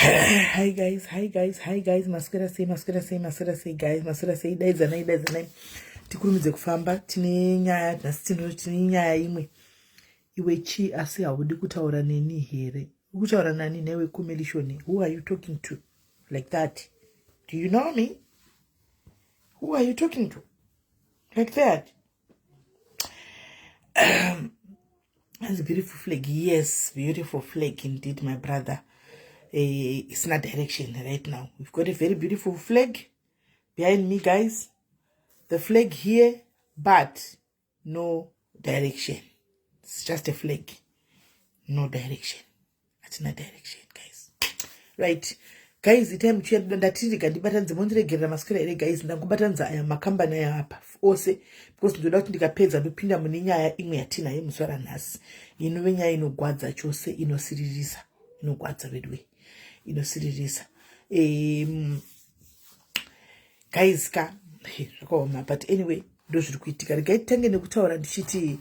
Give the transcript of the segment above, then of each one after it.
Hi guys, maswera sei guys, maswera sei daizanai. Tikurumidze kufamba, tine nyaya imwe. Iwe chi asi haudi kutaura neni here? Kutaura nani newe kumelishoni? Who are you talking to? Like that? Do you know me? Who are you talking to? Like that? That's a beautiful flag. Yes, beautiful flag indeed, my brother. It's not direction right now. We've got a very beautiful flag behind me, guys. The flag here, but no direction. It's just a flag. No direction. That's not direction, guys. Right. Guys, the time ndatiri kandibatanze mondiregerera masikira ere guys ndakubatanza aya makambani aya hapa ose because ndoda kuti ndikapedza ndopinda mune nyaya imwe yatina yemuswara nhasi inove nyaya inogwadza chose inosiririsa inogwadza bedwe inosiririsa guys ka zvakaoma but anyway ndo zviri kuitika regai titange nekutaura ndichiti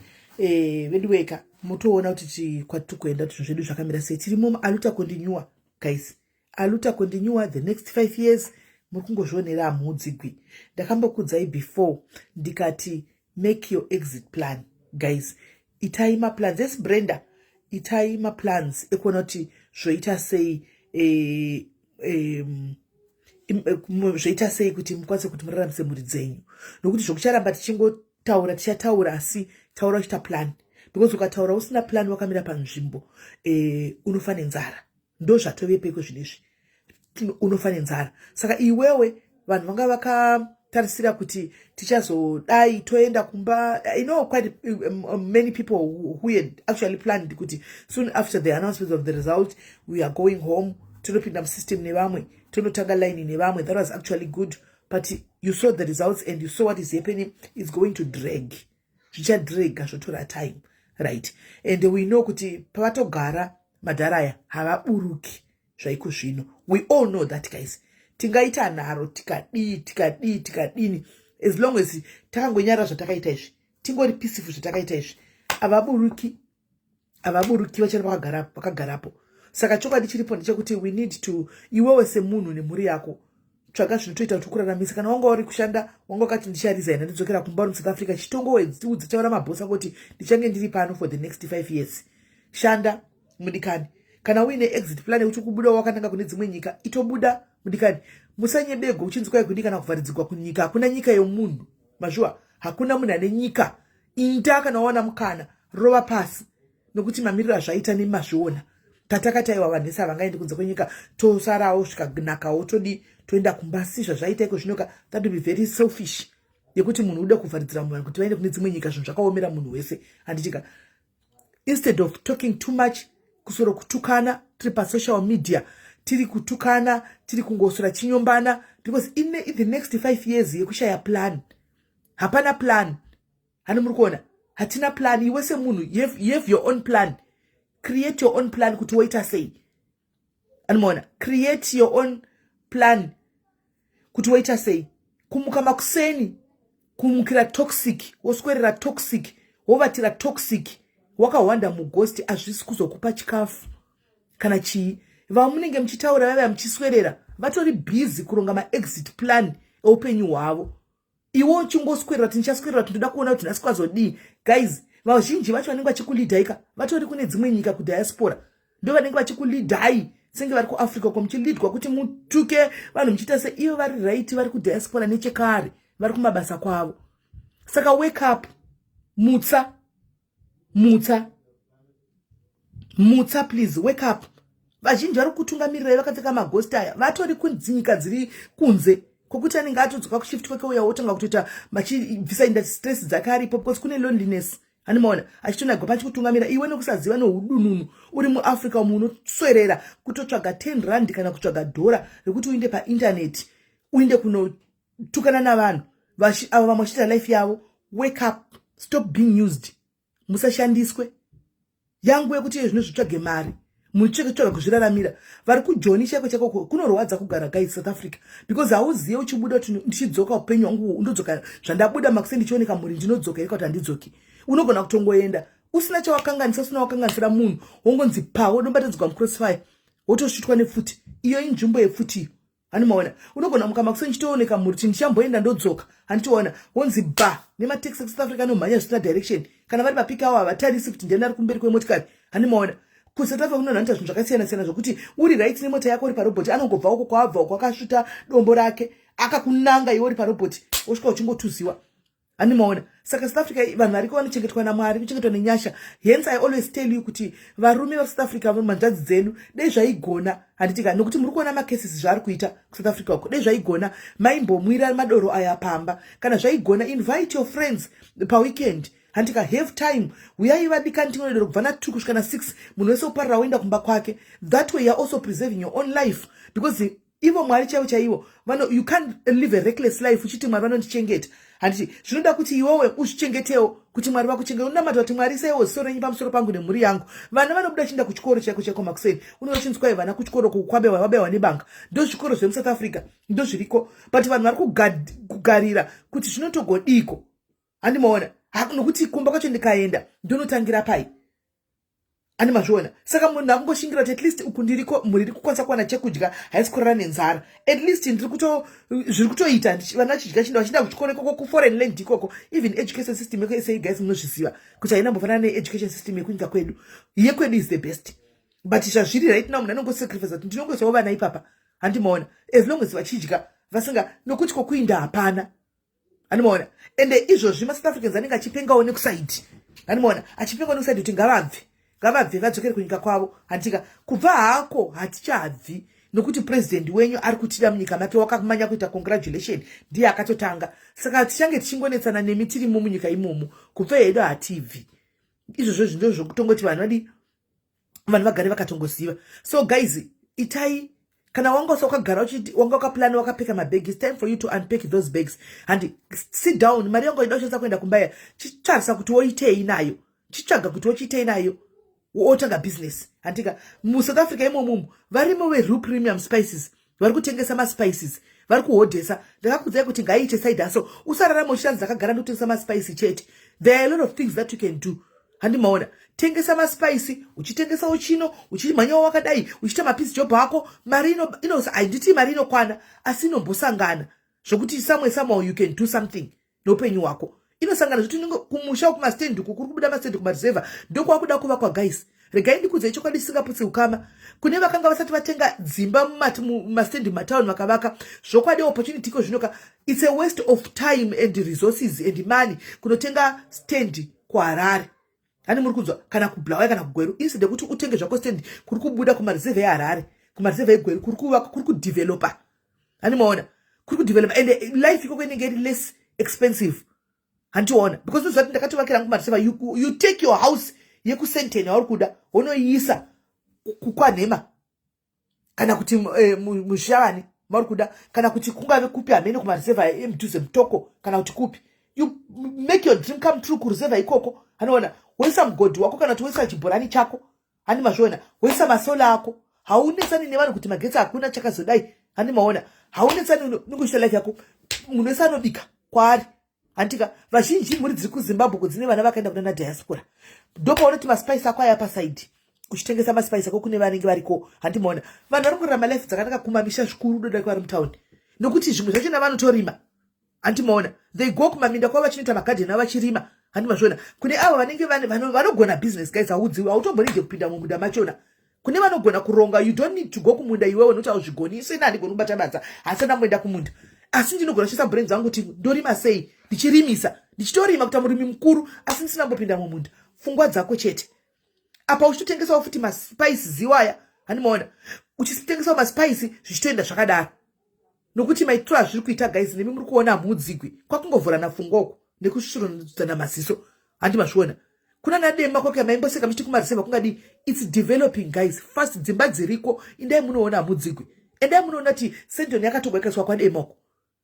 bedwe ka mutoona kuti kwatiri kuenda zvinhu zvedu zvakamira sei tirimo aluta kondinyuwa guys aluta kondinyuwa the next 5 years muri kungozvionera hamudzigwi ndakambokudzai before ndikati make your exit plan guys itai maplans. Yes, Brenda, itai maplans ekuona kuti zvoita sei zvoita sei kuti mukwanise kuti muraramise mhuri dzenyu nokuti zvokucharamba tichataura asi taura uchita plan because ukataura usina plan wakamira panzvimbo unofane nzara ndo zvatovepeko zvinezvi unofane nzara saka iwewe vanhu vanga vakatarisira kuti tichazodai toenda kumba. I know quite many people who had actually planned kuti soon after the announcement of the result we are going home tonopinda musystem nevamwe tonotanga line nevamwe. That was actually good, but you saw the results and you saw what is happening. It's going to drag zvichadraga zvotora time, right? And we know kuti pavatogara madharaya havaburuki zvaiko zvino. We all know that, guys. Tingaita nharo tikadini as long as takangonyara zvatakaita izvi tingori peaceful zvatakaita izvi avaburuki vachari vakagarapo. Saka chokwadi chiripo ndechekuti we need to, iwewe semunhu nemhuri yako tsvaga zvinotoita kuti ukuraramisa. Kana wanga uri kushanda wanga wakati ndicharizaina ndidzokera kumba uri muSouth Africa chitongowedzi taura mabhosi ako kuti ndichange ndiri pano for the next 5 years. Shanda mudikani. Kana uine exit plan yekuti kubuda wakananga kune dzimwe nyika itobuda mudikani. Musanyebego uchinzi kwai kudikana kuvharidzirwa kunyika. Hakuna nyika yomunhu mazhuwa, hakuna munhu ane nyika. Inda kana waona mukana rova pasi nokuti mamiriro zvaita nemazviona. Tatakataiwa vanhu vese havangaendi kunze kwenyika tosarawo zvikanakawo toenda kumba. Si zvazvaita iko zvinoka, that would be very selfish yekuti munhu ude kuvharidzira munhu kuti vaende kune dzimwe nyika. Zvinhu zvakaomera munhu wese. Handitika instead of talking too much kusoro kutukana tiri pasocial media tiri kutukana tiri kungosora chinyombana because in the next 5 years yekushaya plan. Hapana plan. Hani muri kuona hatina plan. Iwe semunhu you have your own plan. Create your own plan kuti woita sei. Animona, create your own plan kuti woita sei. Kumuka makuseni kumukira toxic, woswerera toxic, wovatira toxic, wakawanda mughost azvisi kuzokupa chikafu kana chii. Vamunenge muchitaura vava muchiswerera vatori busy kuronga ma-exit plan eupenyu hwavo. Iwo uchingoswerera kuti ndichaswerera kuti ndoda kuona kuti ndasikazodii. Guys, vazhinji vacho vanenge vachikulidhaika vatori kune dzimwe nyika kudiaspora ndo vanenge vachikulidhai senge vari kuAfrica uko muchilidhwa kuti mutuke vanhu muchiita se ivo vari right vari kudiaspora nechekare vari kumabasa kwavo. Saka wake up, mutsa please, wake up. Vazhinji vari kutungamirira vakapfeka maghosti aya vatori kudzinyika dziri kunze kokuti anenge atodzoka kushift kwake uya wotanga kutoita machibvisa stress dzake aripo because kune loneliness. Animaona achitonagwa pachikutungamira iwe nekusaziva noudununu uri muAfrica umu unoswerera kutotsvaga 10 rand kana kutsvaga $1 rekuti uinde painternet uinde kunotukana navanhu avo vamwe vachita life yavo. Wake up, stop being used. Musashandiswe yangu yekuti zvino zvitsvage mari muchitsvaga kuzviraramira. Vari kujoni chako kunorwadza kugara guys South Africa because hauziye uchibuda kuti ndichidzoka upenyu hwangu ndodzoka zvandabuda makuseni ndichioneka muri ndinodzoka ika kuti handidzoki. Unogona kutongoenda usina chawakanganisa usina wakanganisira munhu wongonzi pawo dombatedzwa mucrossfire wotosvitwa nefuti iyo inzvimbo yefuti hanimaona unogona muka makuseni chitooneka muri kuti ndichamboenda ndodzoka handitiona wonzi ba nemataxi eSouth Africa anomhanya zvisina direction kana vari mapika avo havatarisi kuti ndiani ari kumberi kwemotikari hanimaona kuSouth Africa kunonoita zvinhu zvakasiyana siyana zvokuti uri right nemota yako uri parobhoti anongobva uko kwaabva uko akasvuta dombo rake akakunanga iwe uri parobhoti osvika uchingotuziwa hanimaona saka South Africa vanhu variko vanochengetwa naMwari kuchengetwa nenyasha. Hence I always tell you kuti varume veSouth Africa manzvadzi dzenu dei zvaigona handitika nokuti muri kuona macases zvaari kuita kuSouth Africa uko dei zvaigona maimbomwira madoro aya pamba kana zvaigona invite your friends paweekend handika have time uyai vadikani tinodero kubva na2 kusvika na6 munhu wese uparira oenda kumba kwake. That way you're also preserving your own life because ivo Mwari chaivo you can't live a reckless life uchiti Mwari vanondichengeta handiti zvinoda kuti iwewe uzvichengetewo kuti Mwari vakuchengeta. Unamata kuti Mwari saiwo ziso renyu pamusoro pangu nemhuri yangu. Vana vanobuda chienda kuchikoro chaiko makuseni unochinzwa vana kuchikoro kwabewa nebanga ndozvikoro zvemuSouth Africa ndozviriko but vanhu vari kugarira kuti zvinotogodiko handimaona nokuti kumba kwacho ndikaenda ndonotangira pai animazviona. Saka munhu akungoshingira kuti at least uku ndiriko muri kukwanisa kuwana chekudya haisi kurara nenzara at least zviri kutoita vana chidya chinda vachienda kuchikoro ikoko kuforeign land ikoko. Even education system yeko SA guys munozviziva kuti haina mbofanana needucation system yekunyika kwedu. Yekwedu is the best but zvazviri right now munhu anongosacrifice kuti ndinongozivawo vana ipapa handimaona as long as vachidya vasinga nokuti kokuinda hapana handimaona. Ende izvozvi maSouth Africans anenge achipengawo nekusaidi handimaona achipengawo nekusaidi kuti ngavabve vadzokere kunyika kwavo handika kubva hako hatichabvi nokuti president wenyu ari kutida munyika make wakamanya kuita congratulation ndiye akatotanga. Saka tichange tichingonetsana nemi tirimo munyika imomo kubva hedu hatibvi. Izvozvo zvinhu zvokutongoti vanhu vagare vakatongoziva. So guys itai kana wanga wakagara uchiti wanga wakaplan wakapeka mabag it's time for you to unpack those bags and sit down. Mari yangu ida uchanza kuenda kumbaya chitarisa kuti woitei nayo chichaga kuti wochitei nayo wotanga business handika muSouth Africa imomo varimo veRu Premium Spices vari kutengesa maspices vari kuhodhesa. Ndakakudzai kuti ngaiite side hustle usararama uchitadza dzakagara ndotengesa maspice chete. There are a lot of things that you can do handimaona. Tengesa maspice uchitengesa uchino uchimhanyawo wakadai uchita mapisi job ako mari handiti mari inokwana asi inombosangana zvokuti somehow you can do something noupenyu hwako. Inosangana zvokuti kumusha kumastendi uku kuri kubuda mastendi kumareserva ndokwakuda kuvakwa guys. Regai ndikudzai chokwadi isingaputsi ukama kune vakanga vasati vatenga dzimba mumastendi mumatown vakavaka zvokwadi opportunity iko zvinoka it's a waste of time and resources and money kunotenga stendi kuHarare hani muri kunzwa kana kuBulawayo kana kuGweru instead yekuti utenge zvako stendi kuri kubuda kumareserva eHarare kumareserva eGweru kuri kuvaka kuri kudevelopa handimaona kuri kudevelopa and life iko kwenenge iri less expensive handiona because uzvati ndakatovakira nangu mareserva you take your house yekusenteni auri kuda wonoiisa kukwanhema kana kuti muzhavani mauri kuda kana kuti kungave kupi hamene kumareserva emudhuze mutoko kana kuti kupi you make your dream come true kureserva ikoko hanoona woisa mugodhi wako kana kuti woisa chibhorani chako hani mazviona woisa masola ako haunetsani nevanhu kuti magetsi hakuna chakazodai hani maona haunetsani nongoita life yako munhu wese anobika kwaari handika. Vazhinji muri dziri kuZimbabwe kudzine vana vakaenda kuna diaspora ndopaunoti maspice ako aya pasaidi uchitengesa maspice ako kune vanenge variko handimaona. Vanhu vari kurarama life dzakanaka kumamisha zvikuru dodai vari mutaundi nokuti zvimwe zvacho navanotorima handimaona. They go kumaminda kwavo vachinoita magadheni avo vachirima handimazviona. Kune avo vanenge vanogona business guys haudziwi hautomboringe kupinda mumunda machona. Kune vanogona kuronga you don't need to go kumunda iwewe nokuti hauzvigoni isina handigoni kubata badza asi ndamboenda kumunda asi ndinogona chisa brain dzangu kuti ndorima sei ndichirimisa ndichitorima kuita murimi mukuru asi ndisina mbopinda mumunda. Pfungwa dzako chete apa uchitotengesawo futi maspice ziwaya handimaona uchitengesawo maspice zvichitoenda zvakadaro nokuti maitiro azviri kuita guys nemi muri kuona hamudzigwi kwakungovhurana pfungwa uku nekushurudzana maziso handimazviona. Kuna nadema kwake maimboseka muchiti kumareserva kungadi it's developing guys fast dzimba dziriko indai munoona hamudzigwi endai munoona kuti sendoni yakatogwekaiswa kwademako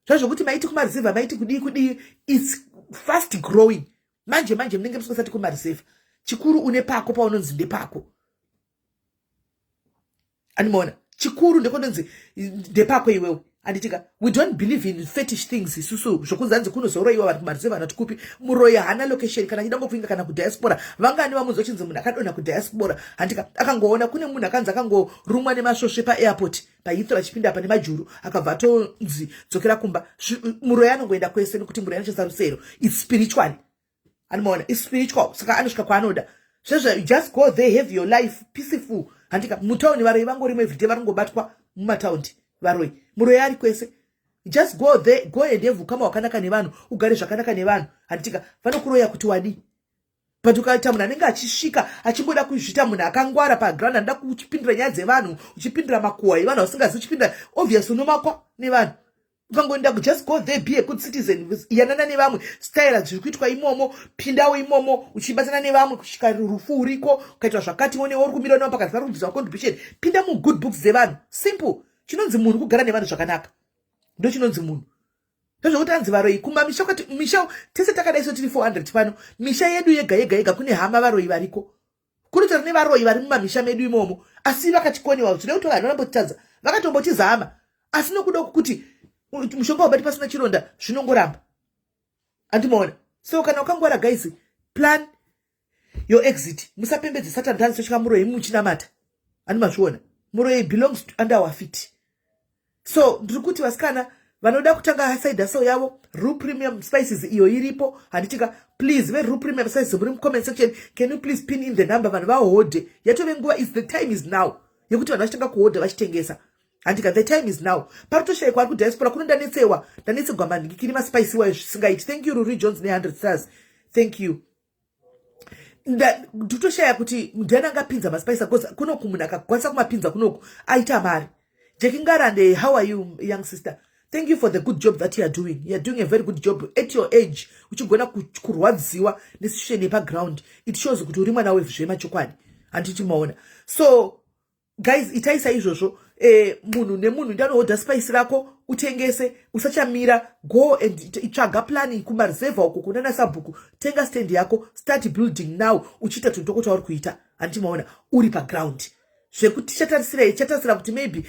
zvazvokuti maiti kumareserva maiti kudii it's fast growing manje munenge musikasati kumareserva chikuru une pako paunonzi ndepako animaona chikuru ndekononzi ndepako iwewe handitika. We don't believe in fetish things isusu zvokunzanzi kunozoroiwa vari kumareserva anoti kupi muroya hana location kana chida ngokuinga kana kudiaspora vangani vamuzochinzi munhu akadonha kudiaspora handika akangoona kune munhu akanzi akangorumwa nemasvosve paairport paitho achipinda pane majuru akabva atonzi dzokera kumba. Muroya anongoenda kwese nokuti muroya anochesa rusero. It's spiritual. Anomaona, it's spiritual. Saka anosvika kwaanoda. Zvezvo, just go there, have your life peaceful. Handika mutauni varoi vangorimo everyday varongobatwa mumataundi varoi. Muroya ari kwese. Just go there, go and have ukama wakanaka nevanhu, ugare zvakanaka nevanhu. Handika vanokuroya kuti wadi. But ukaita munhu anenge achisvika achimboda kuzvita munhu akangwara paground anoda kuchipindira nyaya dzevanhu, uchipindira makuhwa evanhu vasingazi uchipindira obvious unomakwa nevanhu. Ukangoenda just go there, be a good citizen, yanana nevamwe, style zviri kuitwa imomo, pindawo imomo, uchibatana nevamwe kusvika rufu uriko, ukaitwa zvakati wonewo uri kumira nawo pakati parikudzidzwa contribution, pinda mugood books dzevanhu. Simple. Chinonzi munhu kugara nevanhu zvakanaka. Ndo chinonzi munhu. Zvezvokuti anzi varoi kumba misha kuti misha tese takadaiso tiri 400 pano. Misha yedu yega kune hama varoi variko. Kunotori nevaroi vari mumamisha medu imomo. Asi vakachikonewa zvine kuti vanhu vanombotadza. Vakatombotizama. Asi nokuda kuti mushonga wabati pasina chironda zvinongoramba. Andimaona. So kana ukangwara guys, plan your exit. Musapembedze Satan dance sochika muroi muchinamata. Andimazviona. Muroi belongs under our feet. So ndiri kuti vasikana vanoda kutanga side hustle yavo, Ru Premium Spices iyo iripo. Handitika please we Ru Premium Spices muri comment section, can you please pin in the number vanhu vahodhe. Yatove nguva is the time is now. Yekuti vanhu vachitanga kuhodha vachitengesa. Handika the time is now. Parutoshaikwa ari kudiaspora kuno ndanetsegwa maningi kiri maspice wayo zvisingaiti. Thank you Ruri Jones ne100 stars. Thank you. Nditoshaya kuti mudhani angapinza maspice because kunoku munhu akakwanisa kumapinza kunoku aita mari. Jackie Ngarande, how are you, young sister? Thank you for the good job that you are doing. You are doing a very good job at your age. Uchigona kurwadziwa nesituation yepaground. It shows kuti uri mwana wezvema chokwadi. Andichimaona. So guys, itaisa izvozvo munhu nemunhu ndanohodha spice rako utengese, usachamira, go and itsvaga plan kumareserva uko kunana sabhuku, tenga stand yako, start building now, uchita tuntu uri kuita. Andichimaona uri paground. Zvekuti chatarisira kuti maybe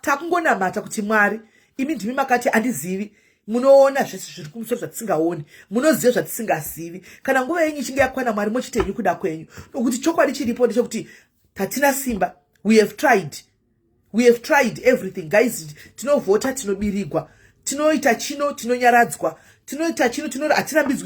takungonamata kuti Mwari imi ndimi makati andizivi, munoona zvese zviri kumusoro zvatisingaoni, munoziva zvatisingazivi. Kana nguva yenyu ichinge yakwana Mwari mochitenyu kuda kwenyu. Nokuti chokwadi chiripo ndechekuti tatina simba. We have tried everything guys. Tinovhota, tinobirigwa, tinoita chino, tinonyaradzwa, tinoita chino,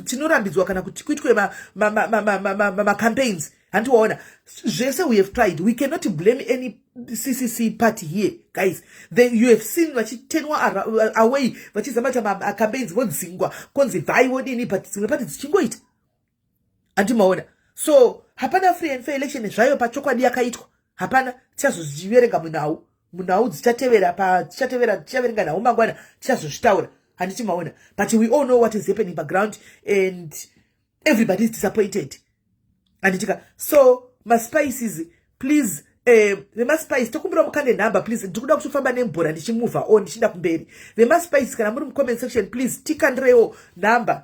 tinorambidzwa kana kuti kuitwe ma campaigns. Handiwaona zvese we have tried. We cannot blame any CCC party here guys. You have seen vachitenwa away vachizamata ma campaigns vodzingwa konzi vai vodini, but dzimwe party dzichingoita. Handimaona. So hapana free and fair election zvayo pachokwadi yakaitwa. Hapana, tichazozviverenga munhau tichaverenga nawo mangwana tichazozvitaura. Handichimaona. But we all know what is happening background and everybody is disappointed. Anditika. So maspices please vemaspice tokumbira mukande number please. Ndikuda kutofamba nembhora ndichimove on ndichinda kumberi. Vemaspice kana muri comment section please tikandirewo number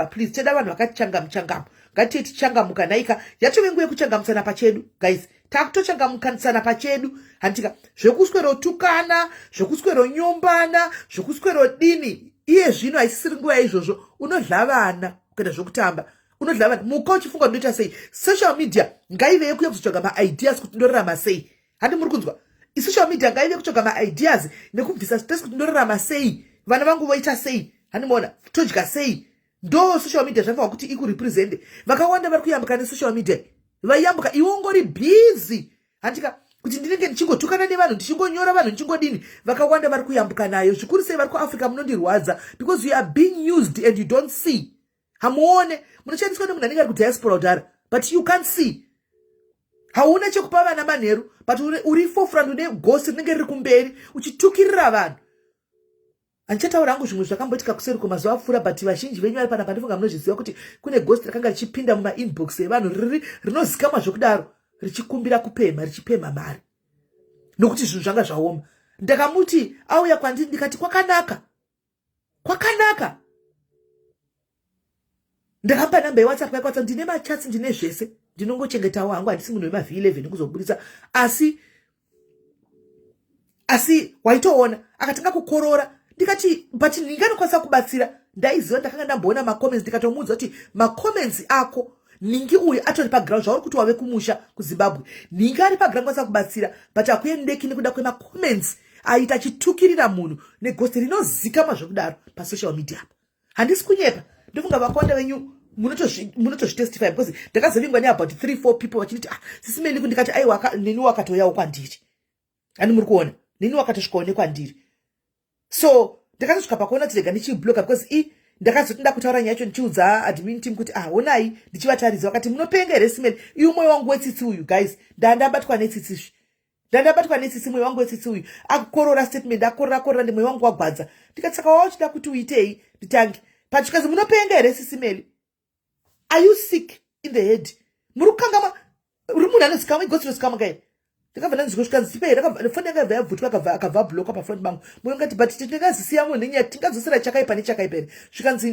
please. Teda vanhu vakachangamuka ngatitichangamuka naika yatove nguva yekuchangamusana pachedu guys. Takutochangamukanisana pachedu. Handika zvekuswero tukana, zvekuswero nyombana, zvekuswero dini. Iye zvino haisisiri nguva izvozvo. Unodla vana kuenda zvokutamba. Unodla vana. Muka uchifunga ndoita sei. Social media ngaive yekuya kuzotsvaga ma-ideas kuti ndorarama sei. Handi muri kunzwa. Social media ngaive kutsvaga ma-ideas nekubvisa stress kuti ndorarama sei. Vana vangu voita sei. Handi muona todya sei. Ndo social media zvafanwa kuti ikurepresente. Vakawanda vari kuyambuka nesocial media. Vayambuka iwongori busy. Handika kuti ndinenge ndichingotukana nevanhu, ndichingonyora vanhu, ndichingodini. Vakawanda vari kuyambuka nayo. Zvikuru sei vari kuAfrica munondirwadza because you are being used and you don't see. Hamuone munoshandiswa nemunhu anenge ari kudiaspora kudhara but you can't see. Hauna chekupa vana manheru but uri forefront une ghost rinenge riri kumberi uchitukirira vanhu. Andichataura hangu zvimwe zvakamboitika kuseri kwemazuva apfuura but vazhinji venyu vari panapa ndifunga munozviziva kuti kune ghost rakanga richipinda mumainbox evanhu rinozikamwa zvokudaro richikumbira kupema, richipema mari nokuti zvinhu zvanga zvaoma. Ndakamuti auya kwandiri ndikati kwakanaka. Ndakapa namba yeWhatsApp yake ndine machatsi ndine zvese. Ndinongochengetawo hangu handisi munhu wema-V11 kuzobudisa asi waitoona akatanga kukorora. Ndikati but ndinganokwanisa kubatsira. Ndaiziva ndakanga ndamboona ma-comments ndikatomuudza kuti ma-comments ako ningi uyu atori paground zvauri kuti wave kumusha kuZimbabwe. Ningi ari paground kwanisa kubatsira but akuendeki nekuda kwema-comments aita chitukirira munhu neghosti rinozikama zvekudaro pasocial media apa. Handisi kunyepa, ndofunga vakawanda venyu munotozvitestify because ndakazovingwa neabout 3-4 people vachiniti SIS MELLY kundikati aiwa nini wakatoyawo kwandiri. Ani muri kuona nini wakatosvikawo nekwandiri. So ndakatosvika pakuona kuti rega ndichibloka because ndakazoti nda kutaura nyaya yacho ndichiudza admin team kuti onai ndichivataridza vakati munopenga here SIS MELLY. Iwe mwoyo wangu wetsitsi uyu guys, ndandabatwa netsitsi mwoyo wangu wetsitsi uyu akukorora statement akorora ndi mwoyo wangu wagwadza. Ndikati saka wachida kuti uitei nditange pachikazi munopenga here SIS MELLY. Are you sick in the head? Murukangama rumuna nozikama igosi nozikama kai. Ndakabva ndanzikosvika nzipei foni yanga yabva yabvutwa akabva block pafront bangu. Moyo ngati but tingazisiya munhu nenyaya tingazosira chakaipa nechakaipa here. Zvikanzi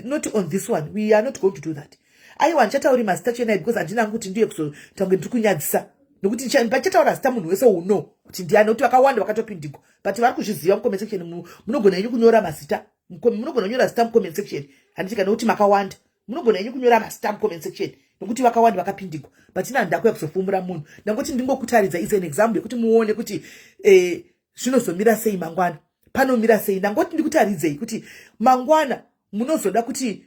not on this one. We are not going to do that. Aiwa ndichatauri mazita chenai because handina kuti ndiye kuzotange ndiri kunyadzisa. Nokuti ndichataura zita munhu wese uno kuti ndiani nokuti vakawanda vakatopindigwa. But vari kuzviziva mucomment section munogona henyu kunyora mazita. Munogona kunyora zita mucomment section. Handichika nokuti makawanda. Munogona henyu kunyora mazita mucomment section. Nokuti vakawanda vakapindigwa. But ina ndakuya kuzofumura munhu. Ndangoti ndingokutaridza is an example yekuti muone kuti zvinozomira sei mangwana. Panomira sei. Ndangoti ndikutaridzei kuti mangwana munozoda kuti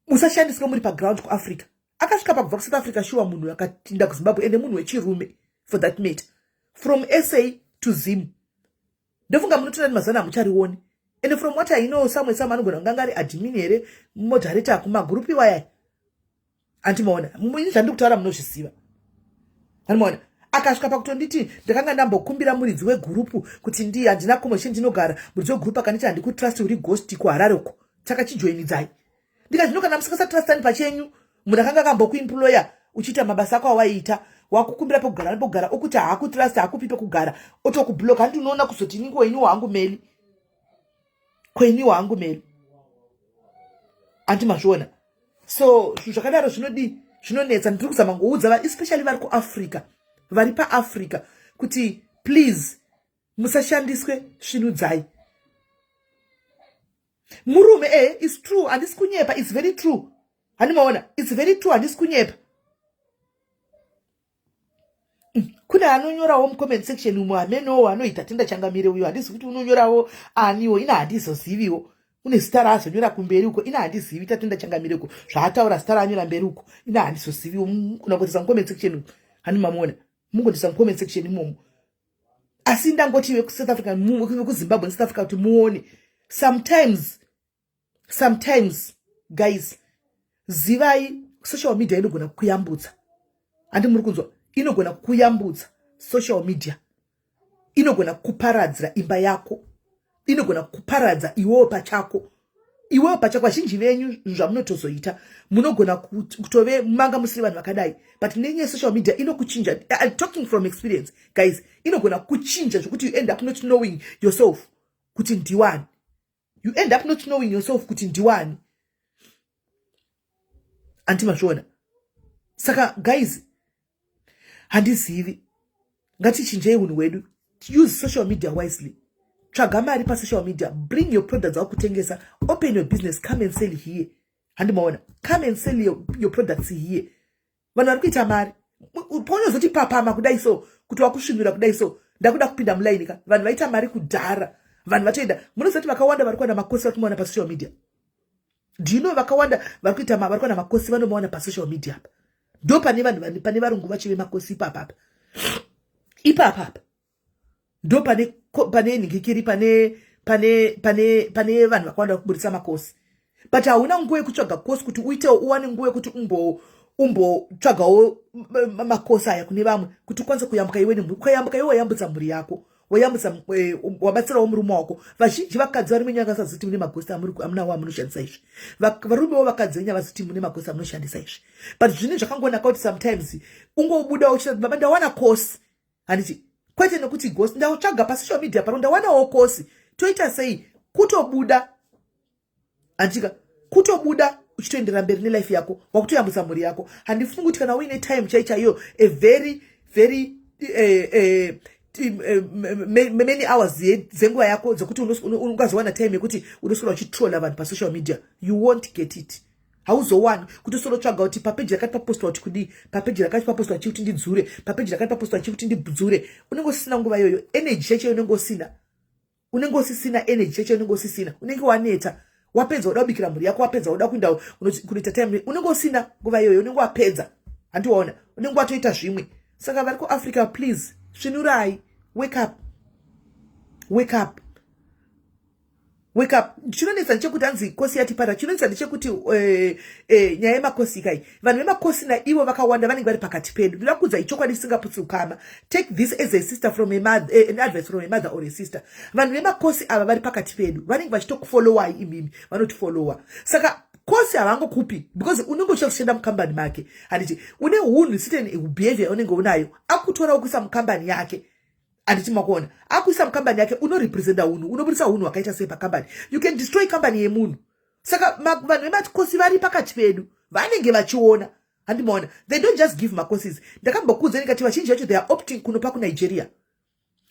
musashandiswa muri paground kuAfrica. Akasvika pakubva kuSouth Africa shuwa munhu akatinda kuZimbabwe ende munhu wechirume for that matter. From SA to Zim. Ndofunga munotora mazana mucharioni. And from what I know, somewhere anogona ngangari admin here, moderator kumagroup iwaya. Antimaona, munhu zvandikutaura munozviziva. Antimaona, akasvika pakutonditi ndakanga ndambokumbira muridzi wegroup kuti ndiye handina commotion ndinogara. Muridzi wegroup akaniti handikutrust uri ghost kuHarare uko. Takachijoinidzai. Ndikati kana musingasatrustani pachenyu, munhu akanga akambokuemploya uchiita mabasa ako awaiita, wakukumbira pekugara okuti haakutrust hakupi pekugara, otokublock. Handi unoona kuzoti ningu wenyu wangu Melly. Kweni wangu Melly. Anti mazviona. So zvakadaro zvinonetsa. Ndiri kuzama ngoudza especially vari kuAfrica, vari paAfrica kuti please musashandiswe svinudzai. Murume it's true handisi kunyepa, it's very true. Handimaona, it's very true handisi kunyepa. Kuna anonyorawo mucomment section umwe ameno anoita tenda changamire uyo handisi kuti unonyorawo aniwo ina handizoziviwo. Une zita raazonyora kumberi uko ina handizivi tatenda changamire uko. Zvaataura zita raanyora mberi uko ina handizoziviwo. Kuna kuisa mucomment section handimamuona. Mungoisa mucomment section imomo. Asi ndangoti weku-South Africa weku-Zimbabwe South Africa kuti muone. Sometimes guys, zivai social media inogona kuyambudza. Andi muri kunzwa, inogona kuyambudza social media. Inogona kuparadzira imba yako. Inogona kuparadza iwewe pachako. Iwewe pachako vazhinji venyu zvamunotozoita munogona kutove manga musiri vanhu vakadai. But nenyaya social media inokuchinja. I'm talking from experience guys. Inogona kuchinja zvokuti you end up not knowing yourself kuti ndiwani. You end up not knowing yourself kuti ndiwani. Anti mazviona. Saka guys, handizivi. Ngatichinjei unhu hwedu. Use social media wisely. Tsvaga mari pasocial media. Bring your products akutengesa. Open your business. Come and sell here. Handimaona. Come and sell your products here. Vanhu vari kuita mari. Paunozoti papama kudai so. Kuti wakusvinura kudai so. Ndakuda kupinda mulaini ka. Vanhu vaita mari kudhara. Vanhu vatoenda. Munozoti vakawanda vari kuwana makosi vari kumaona pasocial media. Do you know vakawanda vari kuita vari kuwana makosi vanomaona pasocial media apa. Ndo pane vanhu pane varungu vachive makosi ipapa. Ipapa. Ndo pane ningikiri pane vanhu vakawanda kuburitsa makosi. But hauna nguva yekutsvaga kosi kuti uitewo uwane nguva yekuti umbotsvagawo makosi aya kune vamwe kuti ukwanise kuyambuka iwe nemhuri. Ukayambuka iwe wayambutsa mhuri yako. Wabatsirawo murume wako. Vazhinji vakadzi vari munyaya vasaziti mune makosi amunawo amunoshandisa izvi. Varumewo vakadzi venyaya vaziti mune makosi amunoshandisa izvi. But zvine zvakangonaka kuti sometimes ungobuda uchiti baba ndawana kosi. Handiti kwete nokuti ghost ndautsvaga pasocial media paro ndawanawo kosi. Toita sei kutobuda. Antika kutobuda uchitoendera mberi nelife yako wakutoyambutsa mhuri yako. Handifungi kuti kana uine time chaichayo a very many hours zenguva yako dzokuti ungazowana time yekuti unosora uchitrolla vanhu pasocial media. You won't get it. Hauzowani kuti usorotsvaga kuti papeji rakati papostwa kuti kudii, papeji rakati papostwa chikuti ndidzure, papeji rakati papostwa chikuti ndidzure. Unenge usina nguva iyoyo, energy chaicho unenge usina. unenge usisina energy cheche, unenge usisina, unenge waneta, wapedza uda kubikira mhuri yako, wapedza uda kuenda kunoita time, unenge usina nguva iyoyo, unenge wapedza, handiwaona, unenge watoita zvimwe. Saka vari kuAfrica, please, svinurai, wake up, wake up, wake up. Chinonetsa ndechekuti hanzi kosi yatipara, chinonetsa ndechekuti nyaya yemakosi ikai, vanhu vemakosi naivo vakawanda vanenge vari pakati pedu. Ndoda kuudza ichokwadi singaputsi ukama. Take this as a sister from a mother, an advice from a mother or a sister. Vanhu vemakosi ava vari pakati pedu, vanenge vachitokufollowai imimi, vanotifollowa. Saka kosi havangokupi, because unenge uchakushanda mukambani make, handiti une hunhu certain behavior unenge unayo, akutora ukuisa mukambani yake. Anditi makona akuisa mukambani yake, unorepresenta hunhu, unobudisa hunhu hwakaita sei pakambani. You can destroy kambani yemunhu. Saka vanhu vemakosi vari pakati pedu vanenge vachiona, handimaona. They don't just give makosis. Ndakambokuudza ndikati vazhinji vacho they are opting kunopa kuNigeria,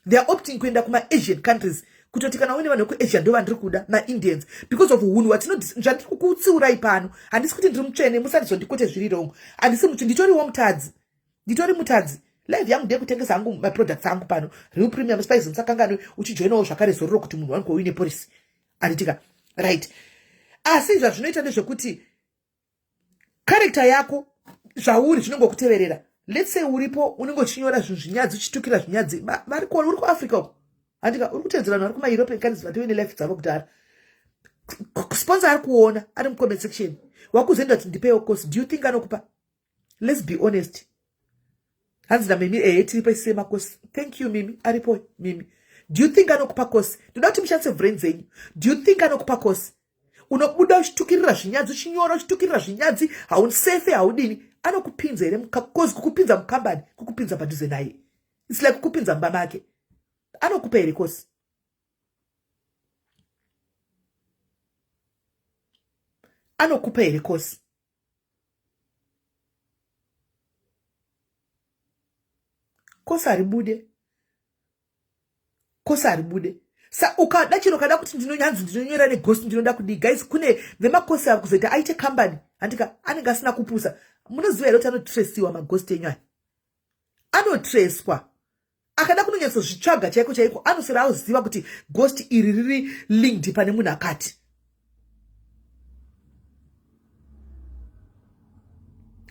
they are opting kuenda kuma-Asian countries, kutoti kana une vanhu vekuAsia ndo vandiri kuda, ma-Indians, because of hunhu zvandiri kukutsiurai pano. Handisi kuti ndiri mutsvene, musatizondikote zviri rongo. Handisi muti, nditoriwo mutadzi, nditori mutadzi. Live yangu ndekutengesa hangu my-products angu pano, Real Premium Spice, musakangani uchijoinawo zvakare zororo kuti munhu wangu uine policy. Anditika, right. Asi zvazvinoita ndezvekuti character yako zvauri zvinongokuteverera. Let's say uripo unenge uchinyora zvinhu zvinyadzi, uchitukira zvinyadzi, vari uri kuAfrica uko. Andika uri kutedzera vanhu vari kuma-European countries vati vane life dzavo kudhara. Sponsor ari kuona, ari mucomment section. Wakuzoenda kuti ndipewo course. Do you think anokupa? Let's be honest. Hanzi na mimi tiripo isema course. Thank you mimi, aripo mimi. Do you think anokupa course? Ndoda kuti mushandise brain dzenyu. Do you think anokupa course? Unobuda uchitukirira zvinyadzi, uchinyora uchitukirira zvinyadzi, hausefe haudini. Anokupinza here mukakozi, kukupinza mukambani, kukupinza padhuze naye. It's like kukupinza mba make. Anokupa here kosi. Anokupa here kosi. Kosa haribude. Kosa haribude. Sa ukada chino kada kuti ndinonyora neghost ndinoda kudi. Guys, kune vemakosi akuzoita aite kambani. Andika anenge asina kupusa. Munoziva here kuti anotresiwa maghost enyu aya. Anotreswa. Akada kunonyatso zvitsvaga chaiko chaiko, anosera auziva kuti ghost iri riri linked pane munhu akati.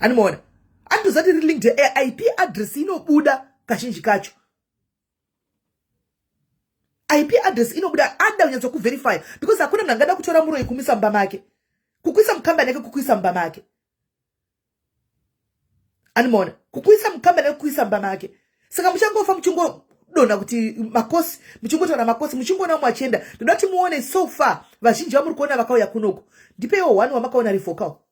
Animona. Andozati riri linked, IP address inobuda kazhinji kacho. IP address inobuda ada unyatso kuverify, because hakuna munhu angada kutora muroi kumisa mumba make. Kukuisa mukambani yake kukuisa mumba make. Animona. Kukuisa mukambani yake kukuisa mumba make. Saka muchangofa muchingodona kuti makosi, muchingotora makosi, muchingoona mwachenda. Ndodati muone so far vazhinji vamuri kuona vakauya kunoko. Ndipewo one wamakaona rifokawo.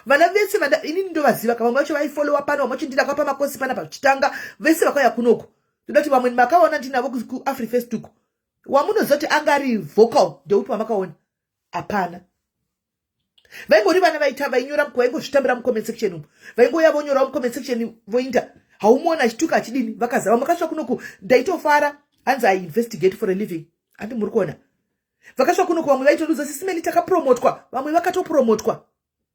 Vana vese inini ndo vaziva, vamwe vacho vaifollowa pano, vamwe vacho ndida kwapa makosi pana pachitanga, vese vakauya kunoko. Ndodati vamwe makaona ndinavo kuAfrifacebook. Wamunozoti angari vocal ndeupi wamakaona? Hapana. Vaingori vana vainyora vaingozvitambira mucomment section umu. Vaingoya vonyora mucomment section voinda. Haumuona achituka achidini, vakaza vamakasva kunoku ndaitofara, hanzi I investigate for a living. Andi muri kuona. Vakasva kunoku vamwe vaitoudza SIS MELLY takapromotwa, vamwe vakatopromotwa.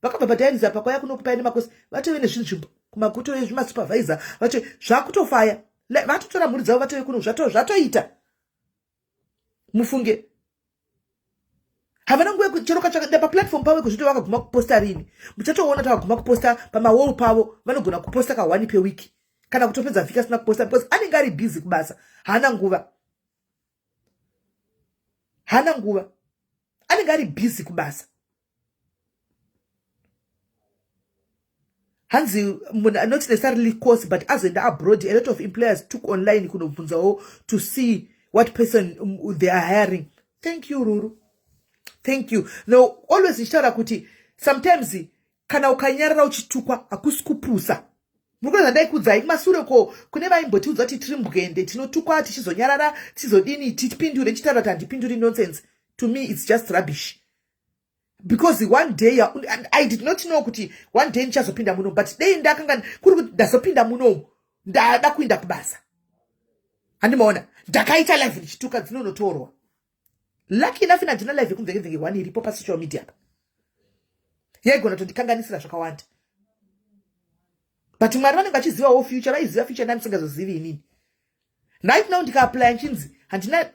Vakabva padhainiza pakwaya kunoku paine makosi, vatove nezvinhu kumaguto ezvimasupervisor, vato zvakutofaya. Vatotora mhuri dzavo vatove kunoku, zvatoita. Mufunge. Havana nguva chero kachakada paplatform pavo kuzvito vakaguma kuposta rini. Muchatoona kuti vakaguma kuposta pamawall pavo, vanogona kuposta ka1 per week. Kana kutopedza vhiki asina kuposta, because anenge ari busy kubasa. Hana nguva. Hana nguva. Anenge ari busy kubasa. Hanzi, not necessarily course, but as in the abroad, a lot of employers took online to see what person they are hiring. Thank you, Ruru. Thank you. Now, always nishara kuti, sometimes, kana ukanyarara uchitukwa, akusikupusa. Mukoza ndai kudzai, masure kune vaimboti udzati tiri mugende, tinotukwa, tichizonyarara, tichizodini, tichipindure, chitara tandipindure nonsense. To me, it's just rubbish. Because one day, and I did not know kuti one day nichazopinda muno, but day ndakanga kuri kuti ndazopinda muno, ndada kuinda kubasa. Andimaona, ndakaita live nichituka dzinonotorwa. Lucky enough ndina live kumveke one iripo pa social media. Yaigona tondikanganisira zvakawanda. But mwari vanenge vachizivawo future, vaiziva future ndani singazozivi inini. Right now ndika apply nchinzi handina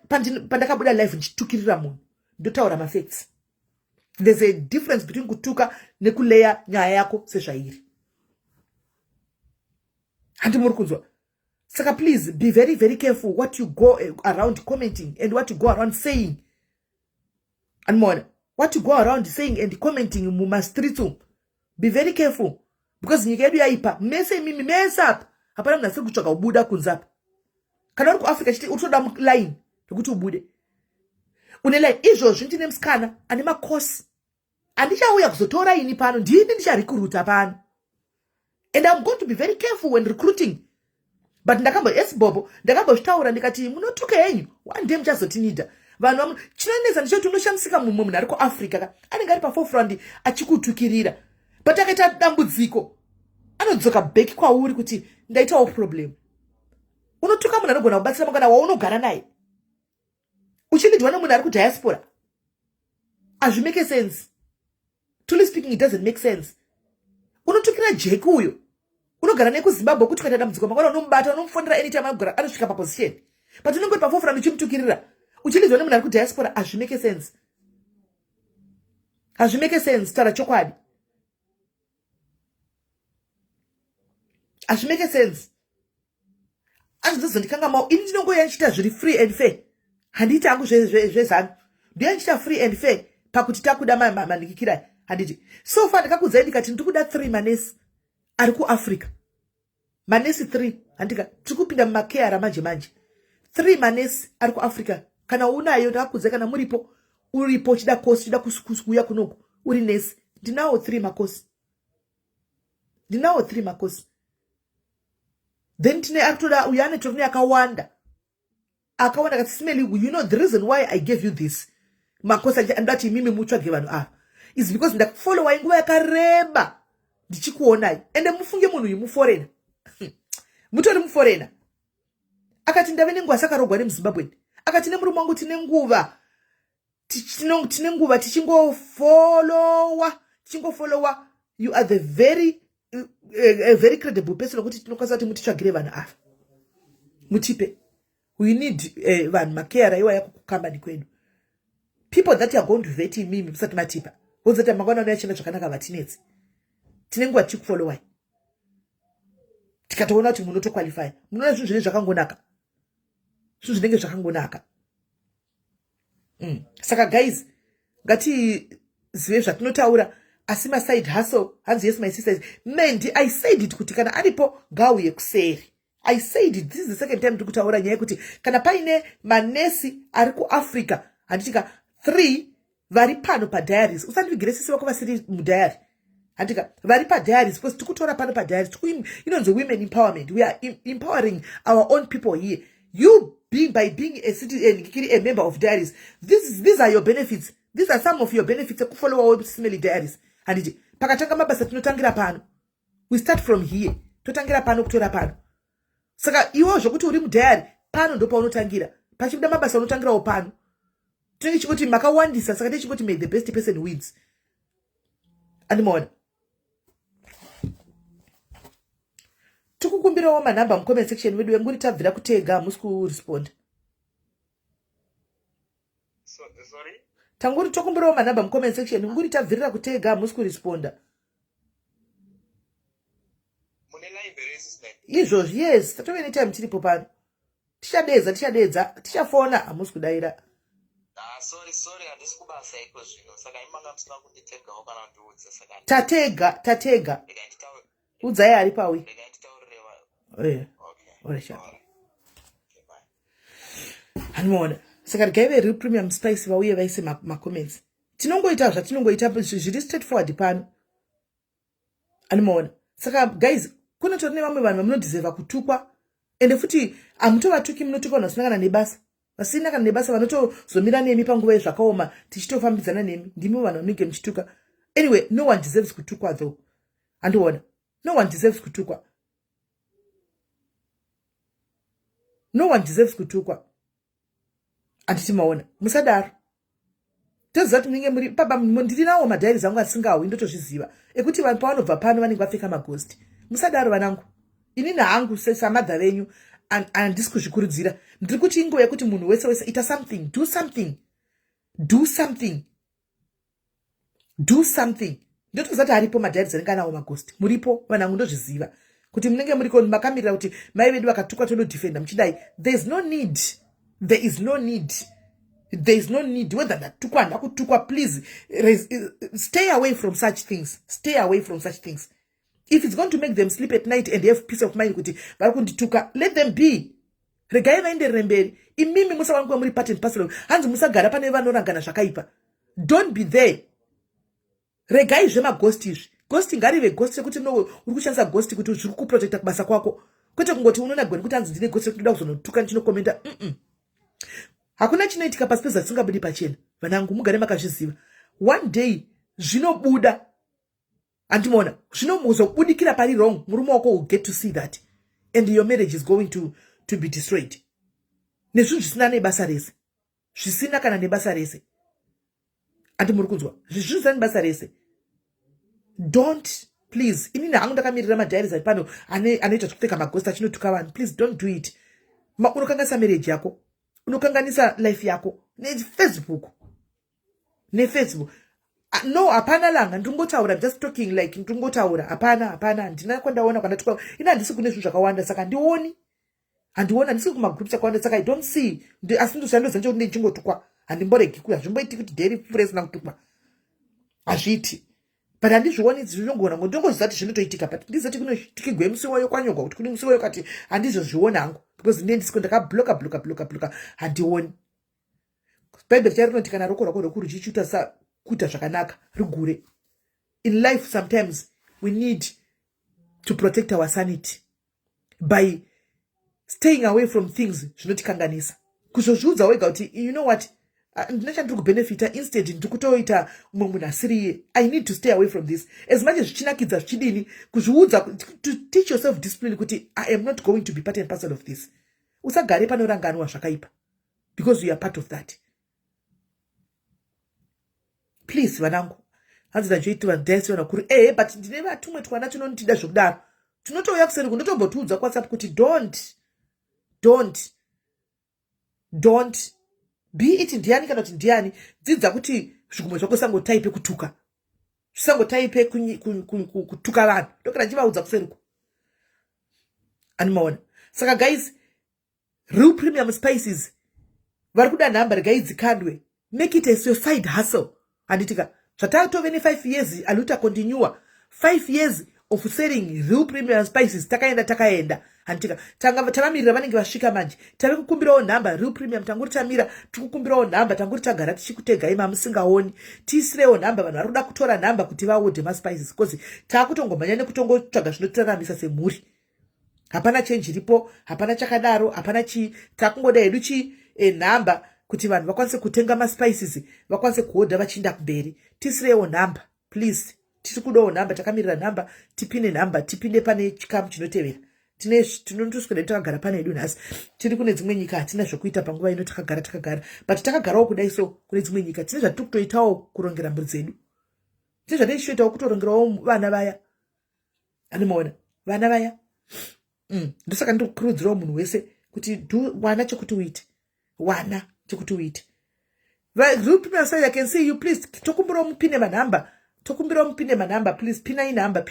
pandakabuda live ndichitukirira munhu ndotaura mafacts. There's a difference between kutuka nekuleya nyaya yako sezvairi. Handi muri kunzwa. Saka please be very very careful what you go around commenting and what you go around saying. And more, what you go around saying and commenting muma streets. Be very careful because nyika yedu yaipa mese mimi mess up. Hapana mnasiri kuchoka ubuda kunzapa. Kana uri ku Africa chiti utoda line nokuti ubude. Unele izvozvo ndine musikana ane makosi. Andichauya kuzotora ini pano ndini ndicharecruita pano. And I'm going to be very careful when recruiting. But ndakambo bobo ndakambozvitaura ndikati munotuka henyu one day muchazotinida. Vanhu chinonetsa ndicho unoshamisika mumwe munhu ari kuAfrica anenge ari paforefront achikutukirira. But akaita dambudziko anodzoka back kwauri kuti ndaitawo problem. Unotuka munhu anogona kubatsira mukana waunogara naye. Uchilidwa nemunhu ari kudiaspora. Azvi make sense. Truly speaking, it doesn't make sense. Unotukira Jake uyo. Unogara naye kuZimbabwe kuti kaita dambudziko makwana unomubata unomufondera anytime anogara anosvika paposition. But unongoti paforefront uchimutukirira. Uchilidwa nemunhu ari kudiaspora azvi make sense. Azvi make sense tara chokwadi. Azvi make sense. Azvizondikanga mau ini ndinongoya ndichita zviri free and fair. Handiti angu zvezano. Ndiye ndichita free and fair pakuti takuda manikikira. Handiti. So far ndikakudzai ndikati ndikuda 3 manesi ari kuAfrica. Manesi 3 handika tikupinda mumakea ramanje manje. 3 manesi ari kuAfrica. Kana unayo ndakakudzai kana muripo uripo chida kosi chida kusukuya kunoku uri nesi. Ndinawo 3 makosi. Ndinawo 3 makosi. Then tine akutoda uyane tofuni akawanda. Akawanda kati SIS MELLY, you know the reason why I gave you this. Makosa ndati mimi mutsvage vanhu is because ndakufollowa nguva yakareba ndichikuonai. Ende mufunge munhu uyu muforeigner. Mutori muforeigner. Akati ndave nenguva sakarogwa nemuZimbabwe. Akati nemurume wangu tine nguva tichingofollowa. You are the very a very credible person kuti tinokwanisa kuti mutitsvagire vanhu ava. Mutipe. We need vanhu makera iwa yako kukambani kwedu. People that are going to vet mimi musati matipa. Wozata mangwana unayachena zvakanaka vatinetsi. Tine nguva tichikufollowai. Tikatoona kuti munhu unotoqualify. Munoona zvinhu zvinenge zvakangonaka. Zvinhu zvinenge zvakangonaka. Saka guys, ngati zive zvatinotaura asi ma side hustle hanzi yes my sisters. Mendi I said it kuti kana aripo ngauye kuseri. I said it, this is the second time tikutaura nyaya kuti kana paine manesi ari kuAfrica handitika 3 vari pano padiaries. Usandivigire sisi vako vasiri mudiary. Handika vari padiaries because tikutora pano padiaries. Inonzi women empowerment. We are empowering our own people here. You by being a citizen, a member of diaries. These are your benefits. These are some of your benefits. Follow our SIS MELLY diaries. Handiti pakatanga mabasa tinotangira pano. We start from here. Totangira pano kutora pano. Saka iwo zvokuti uri mudiary pano ndo paunotangira. Pachibuda mabasa unotangira pano. Tinenge chikuti makawandisa saka tichikuti may the best person wins. Andimona. Tukukumbirawo manamba mu comment section wedu nguri tabvira kutega musiku respond. Sorry? Tanguri tokumbirawo manamba mu comment section nguri tabvira kutega musiku responda. Mune live resistant. Izvozvo yes, tatove netime tiripo pano. Tichadedza, tichafona amusi kudaira. Sorry, handisi kubasa iko zvino. Saka imanga musina kunditega kana ndiudza saka. Tatega. Udzai ari pawi. Okay. Alright. Handimona. Saka gaive real premium spice vauye vaise ma comments. Tinongoita zvatinongoita zviri straightforward pano. Handimona. Saka guys, kunotori nevamwe vanhu vamunodeserva kutukwa. Ende futi amutovatuki munotukwa vasinakana nebasa. Vasina kana nebasa vanotozomira nemi panguva yezvakaoma tichitofambidzana nemi. Ndimo vanhu vanenge muchituka. Anyway, no one deserves kutukwa though. Handimona. No one deserves kutukwa. No one deserves kutukwa. Anditi maona. Musadaro. Toziva munenge muri baba ndinawo madiaries angu asingawi ndotozviziva. Ekuti vanhu pavanobva pano vanenge vapfeka maghost. Musadaro vanangu. Inini hangu sesamadha venyu handisi kuzvikurudzira. Ndiri kuti inguva yekuti munhu wese wese ita something, do something, do something, do something. Ndotozati haripo madhairis anenge anawo maghost. Muripo vanangu ndozviziva kuti munenge muriko makamirira kuti mai vedu vakatukwa tondodefenda muchidai. There is no need, there is no need, there is no need. Whether ndatukwa ndakutukwa, please stay away from such things, stay away from such things. If it's going to make them sleep at night and have peace of mind kuti vari kundituka, let them be. Regai vaenderere mberi. Imimi musavangu muri part and parcel. Hanzi musagara pane vanorangana zvakaipa. Don't be there. Regai zvemagosti izvi. Ghost ngarive ghost sekuti no uri kushandisa ghost kuti zviri kuprojecta kubasa kwako. Kwete kungoti unoona goni kuti hanzi ndine ghost kutoda kuzonotuka ndinokomenta. Hakuna chinoitika pasi pezva tisingabudi pachena. Vanangu mugare makazviziva. One day zvinobuda. Andimona, zvinozobudikira pari wrong. Murume wako will get to see that. And your marriage is going to be destroyed. Nezvinhu zvisina nebasa rese. Zvisina kana nebasa rese. Andi muri kunzwa. Zvinhu zvisina nebasa rese. Don't, please. Inini hangu ndakamirira madhairis ari pano anoita zvekupfeka magosta achinotuka vanhu. Please don't do it. Unokanganisa marriage yako. Unokanganisa life yako. Facebook. No, hapana langa. Ndingotaura, just talking like ndingotaura. Hapana. Ndina kwandaona kwandatuka. Ina handisi kune zvinhu zvakawanda saka ndioni. Handiona handisi kumagroups akawanda saka I don't see. Asi ndoshandodza nje kuti ndichingotukwa. Handimboregi kuya. Zvimboiti kuti daily press na kutukwa. Hazviti. But handizvioni zvinogona ngo ndongozati zvinotoitika but ndizati kunoitikigwe musi wayo kwanyogwa kuti kune musi wayo kati handizozviona hangu because ndendisiko ndakabloka handioni. Bible charinotika naroko rako rokurudyi chiuta kuita zvakanaka rigure. In life sometimes we need to protect our sanity by staying away from things zvinotikanganisa. Kuzozviudza wega kuti you know what, ndinochandiri kubenefita instead ndikutoita umwe munhu asiriye. I need to stay away from this. As much as zvichinakidza zvichidini kuzviudza to teach yourself discipline kuti I am not going to be part and parcel of this. Usagare panoranganwa zvakaipa because you are part of that. Please vanangu, hanzi ndajoiti vandaisi vana kuri but ndine vatumwe twana tinonotida zvokudaro. Tinotouya kuseri kundotombotiudza kwaSAP kuti don't be it ndiani kana kuti ndiani. Dzidza kuti zvigumwe zvako sangotaipe kutuka. Sangotaipe kutuka vanhu. Ndokana ndichivaudza kuseriku. Animaona. Saka guys, real premium spices vari kuda nhamba regai dzikandwe. Make it as your side hustle. Anditika zvatatove ne5 years aluta continue 5 years of selling real premium spices takaenda anditika tavamirira vanenge vasvika manje tave kukumbirawo nhamba real premium tanguri tamira tikukumbirawo nhamba tanguri tagara tichikutegai mamusingaoni tiisirewo nhamba vanhu vari kuda kutora nhamba kuti vaodhe maspices because taakutongomhanya nekutongotsvaga zvinotiraramisa semhuri. Hapana change iripo, hapana chakadaro, hapana takungoda hedu nhamba kuti vanhu vakwanise kutenga maspices vakwanise kuhodha vachienda kumberi. Tisirewo nhamba please. Tiri kudawo nhamba, takamirira nhamba, tipine nhamba, tipinde pane chikamu chinotevera. Tinondoswera takagara pane hedu nhasi. Tiri kune dzimwe nyika hatina zvokuita panguva ino takagara but takagarawo kudai so kune dzimwe nyika tine zvatiri kutoitawo kurongera mburi dzedu. Tine zvatichitoitawo kutorongerawo vana vaya. Anomaona vana vaya. Ndosaka ndikurudzirawo munhu wese kuti wana chekuti uite. Wana chekuti uite. I can see you please. Tokumbirawo mupine manhamba. Tokumbirawo mupine manhamba please. Pinai nhamba.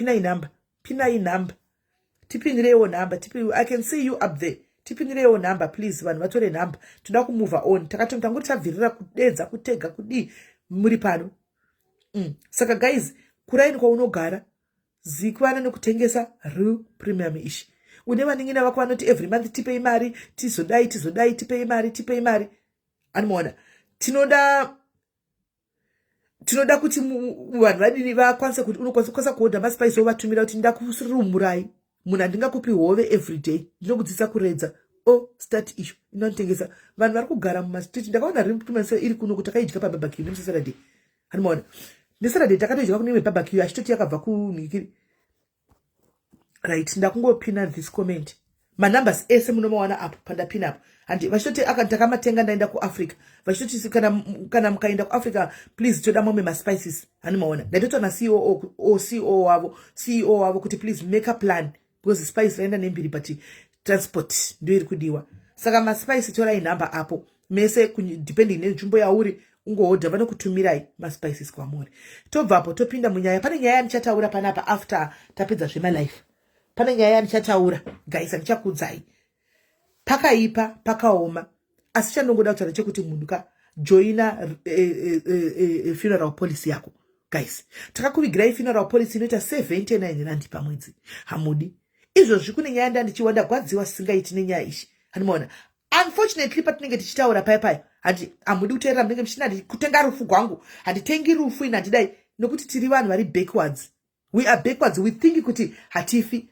Tipinirewo nhamba. I can see you up there. Tipinirewo nhamba please. Vanhu vatore nhamba. Toda kumove on. Tangoti tabvirira kudedza kutega kudi muri pano. Saka guys, kuraini kwaunogara zikwana nekutengesa real premium ishi. Une vaningina vako vanoti every month tipei mari, tizodai tipei mari. Anomaona. Tinoda kuti vanhu vadini vakwanise kuti unokwanisa kuhodha maspice ovatumira kuti ndakurumurai. Munhu handingakupi hove every day. Ndinokudzidzisa kuredza. Start issue. Inotengesa. Vanhu vari kugara mumastreet. Ndakaona real premium iri kuno kuti takaidya pabarbecue nemusaturday. Anomaona. Nesaturday takatodya kune barbecue achitoti yakabva kunikiri. Right, ndakungopina this comment. Manumbers ese munomawana apo pandapina apo. Andi vachitoti takamatenga ndaenda kuAfrica. Vachitoti kana mukaenda kuAfrica please toda mombe maspices. Anomaona. Ndatoona CEO wavo kuti please make a plan because spice raenda nembiri but transport ndio iri kudiwa. Saka maspice torai nhamba apo mese depending nenzvimbo yauri ungohodha vanokutumirai maspices kwamuri. Tobvapo topinda munyaya. Pane nyaya yandichataura panapa after tapedza zvemalife. Pane nyaya yandichataura guys, andichakudzai. Pakaipa pakaoma asi chandongoda kutaura chekuti munhu ka joina funeral policy yako. Guys, takakuvigirai funeral policy inoita 79 rand pamwedzi. Hamudi. Izvozvi kune nyaya ndandichiwa ndagwadziwa sisingaiti nenyaya ishi. Hanimaona. Unfortunately patinenge tichitaura paya handi amudi kuteerera munenge muchiti kutenga rufu gwangu handitengi rufu ina handidai nokuti tiri vanhu vari backwards. We are backwards. We think kuti hatifi.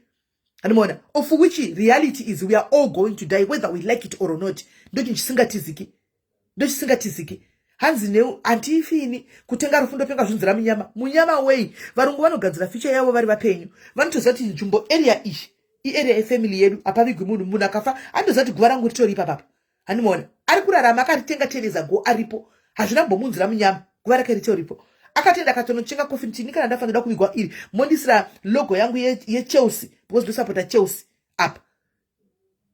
Hanimaona. Of which reality is we are all going to die whether we like it or not. Ndochi chisingatiziki. Hanzi neu antifini kutenga rufu ndopenga zvinzira munyama wei varungu vanogadzira future yavo vari vapenyu vanotoziva kuti nzvimbo area ishi area yefamily yedu apavigwi munhu akafa anotoziva kuti guva rangu ritori ipapa. Hanimaona. Ari kurarama akaritenga teneza go aripo hazvina kumbomunzira munyama guva rake ritoripo. Akatenda akatonocheka coffin tini kana ndafanira kuvigwa iri mondisira logo yangu yeChelsea because ndosapota Chelsea apa.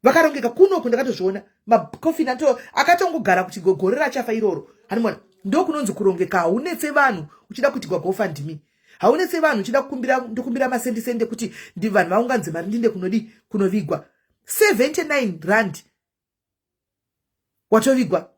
Vakarongeka kunoku ndakatozviona macoffin ato akatongogara kuti gore rachafa iroro. Hanimaona. Ndo kunonzi kurongeka. Haunetse vanhu uchida kuti GoFundMe. Haunetse vanhu uchida kukumbira masende kuti vanhu vaunganze mari ndinde kunovigwa 79 rand watovigwa.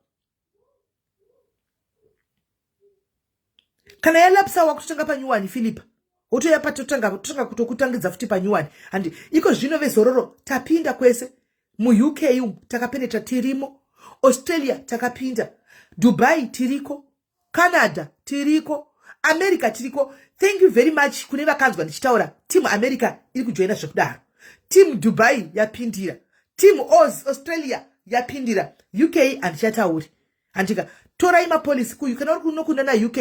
Kana yalapsa wakutotanga panyuwani Philipa wotoya patotanga kutokutangidza futi panyuwani handi iko zvino vezororo tapinda kwese mu UK takapenetra tirimo, Australia takapinda, Dubai tiriko, Canada tiriko, America tiriko. Thank you very much kune vakanzwa ndichitaura team America iri kujoina zvekudaro, team Dubai yapindira, team Australia yapindira, UK andichatauri andika torai mapolisi kuyu kana uri kunokunda na UK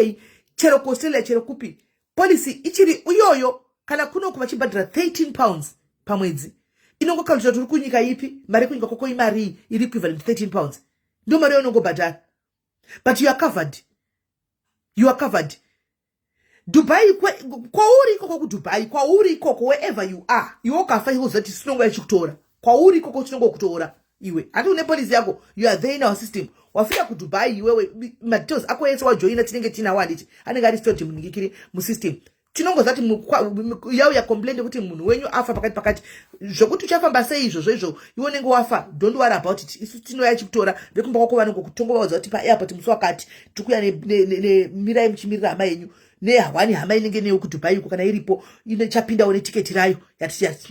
chero ku Australia chero kupi policy ichiri uyoyo kana kuno kuvachibhadhira 13 pounds pamwedzi. Inongokalkuta turi kunyika ipi mari kunyika koko imari iri equivalent 13 pounds ndo mari inongobhadhara, but you are covered. Dubai kwauri koko ku Dubai kwauri koko wherever you are iwe ukafa iwe uzati sinongo yachikutora kwauri koko sinongo kutora iwe hati une policy yako you are there in our system. Wafika ku Dubai iwewe madetails ako yese wajoina tinenge tina wanditi anenge ari stored muningikiri mu system. Tinongo zati yau ya complain kuti munhu wenyu afa pakati zvokuti uchafamba sei izvo iwe unenge wafa, don't worry about it. Isu tinoya chikutora vekumba kwako vanongo kutongovaudza kuti pa airport musi wakati tikuya ne mirai muchimirira hama yenyu nehawani hama inenge neyo ku Dubai uko kana iripo ine chapindawo netiketi rayo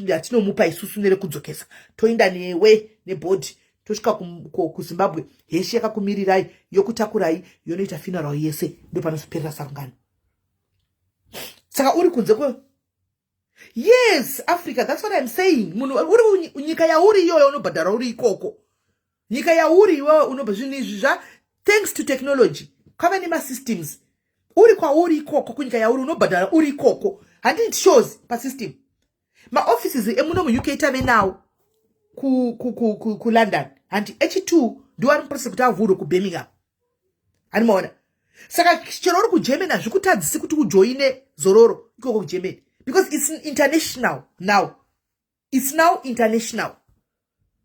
yatinomupa isusu nerekudzokesa toinda newe nebhodi tosvika ku Zimbabwe heshe yakakumirirai yokutakurai yonoita funeral yese ndo panozoperera sangano. Saka uri kunze kwe yes Africa, that's what I'm saying. Munhu uri nyika ya uri iyoyo unobhadhara uri ikoko, nyika ya uri iwewe unobhadhara izvi thanks to technology kwava nema systems uri kwauri ikoko kunyika ya uri unobhadhara uri ikoko and it shows pa system. Ma offices emuno mu UK tave nawo ku London and H2 ndo ari process kuti avhurwe ku Birmingham. Hanimaona. Saka chero uri ku Germany azvikutadzisi kuti ujoine zororo ikoko ku Germany because it's international now. It's now international.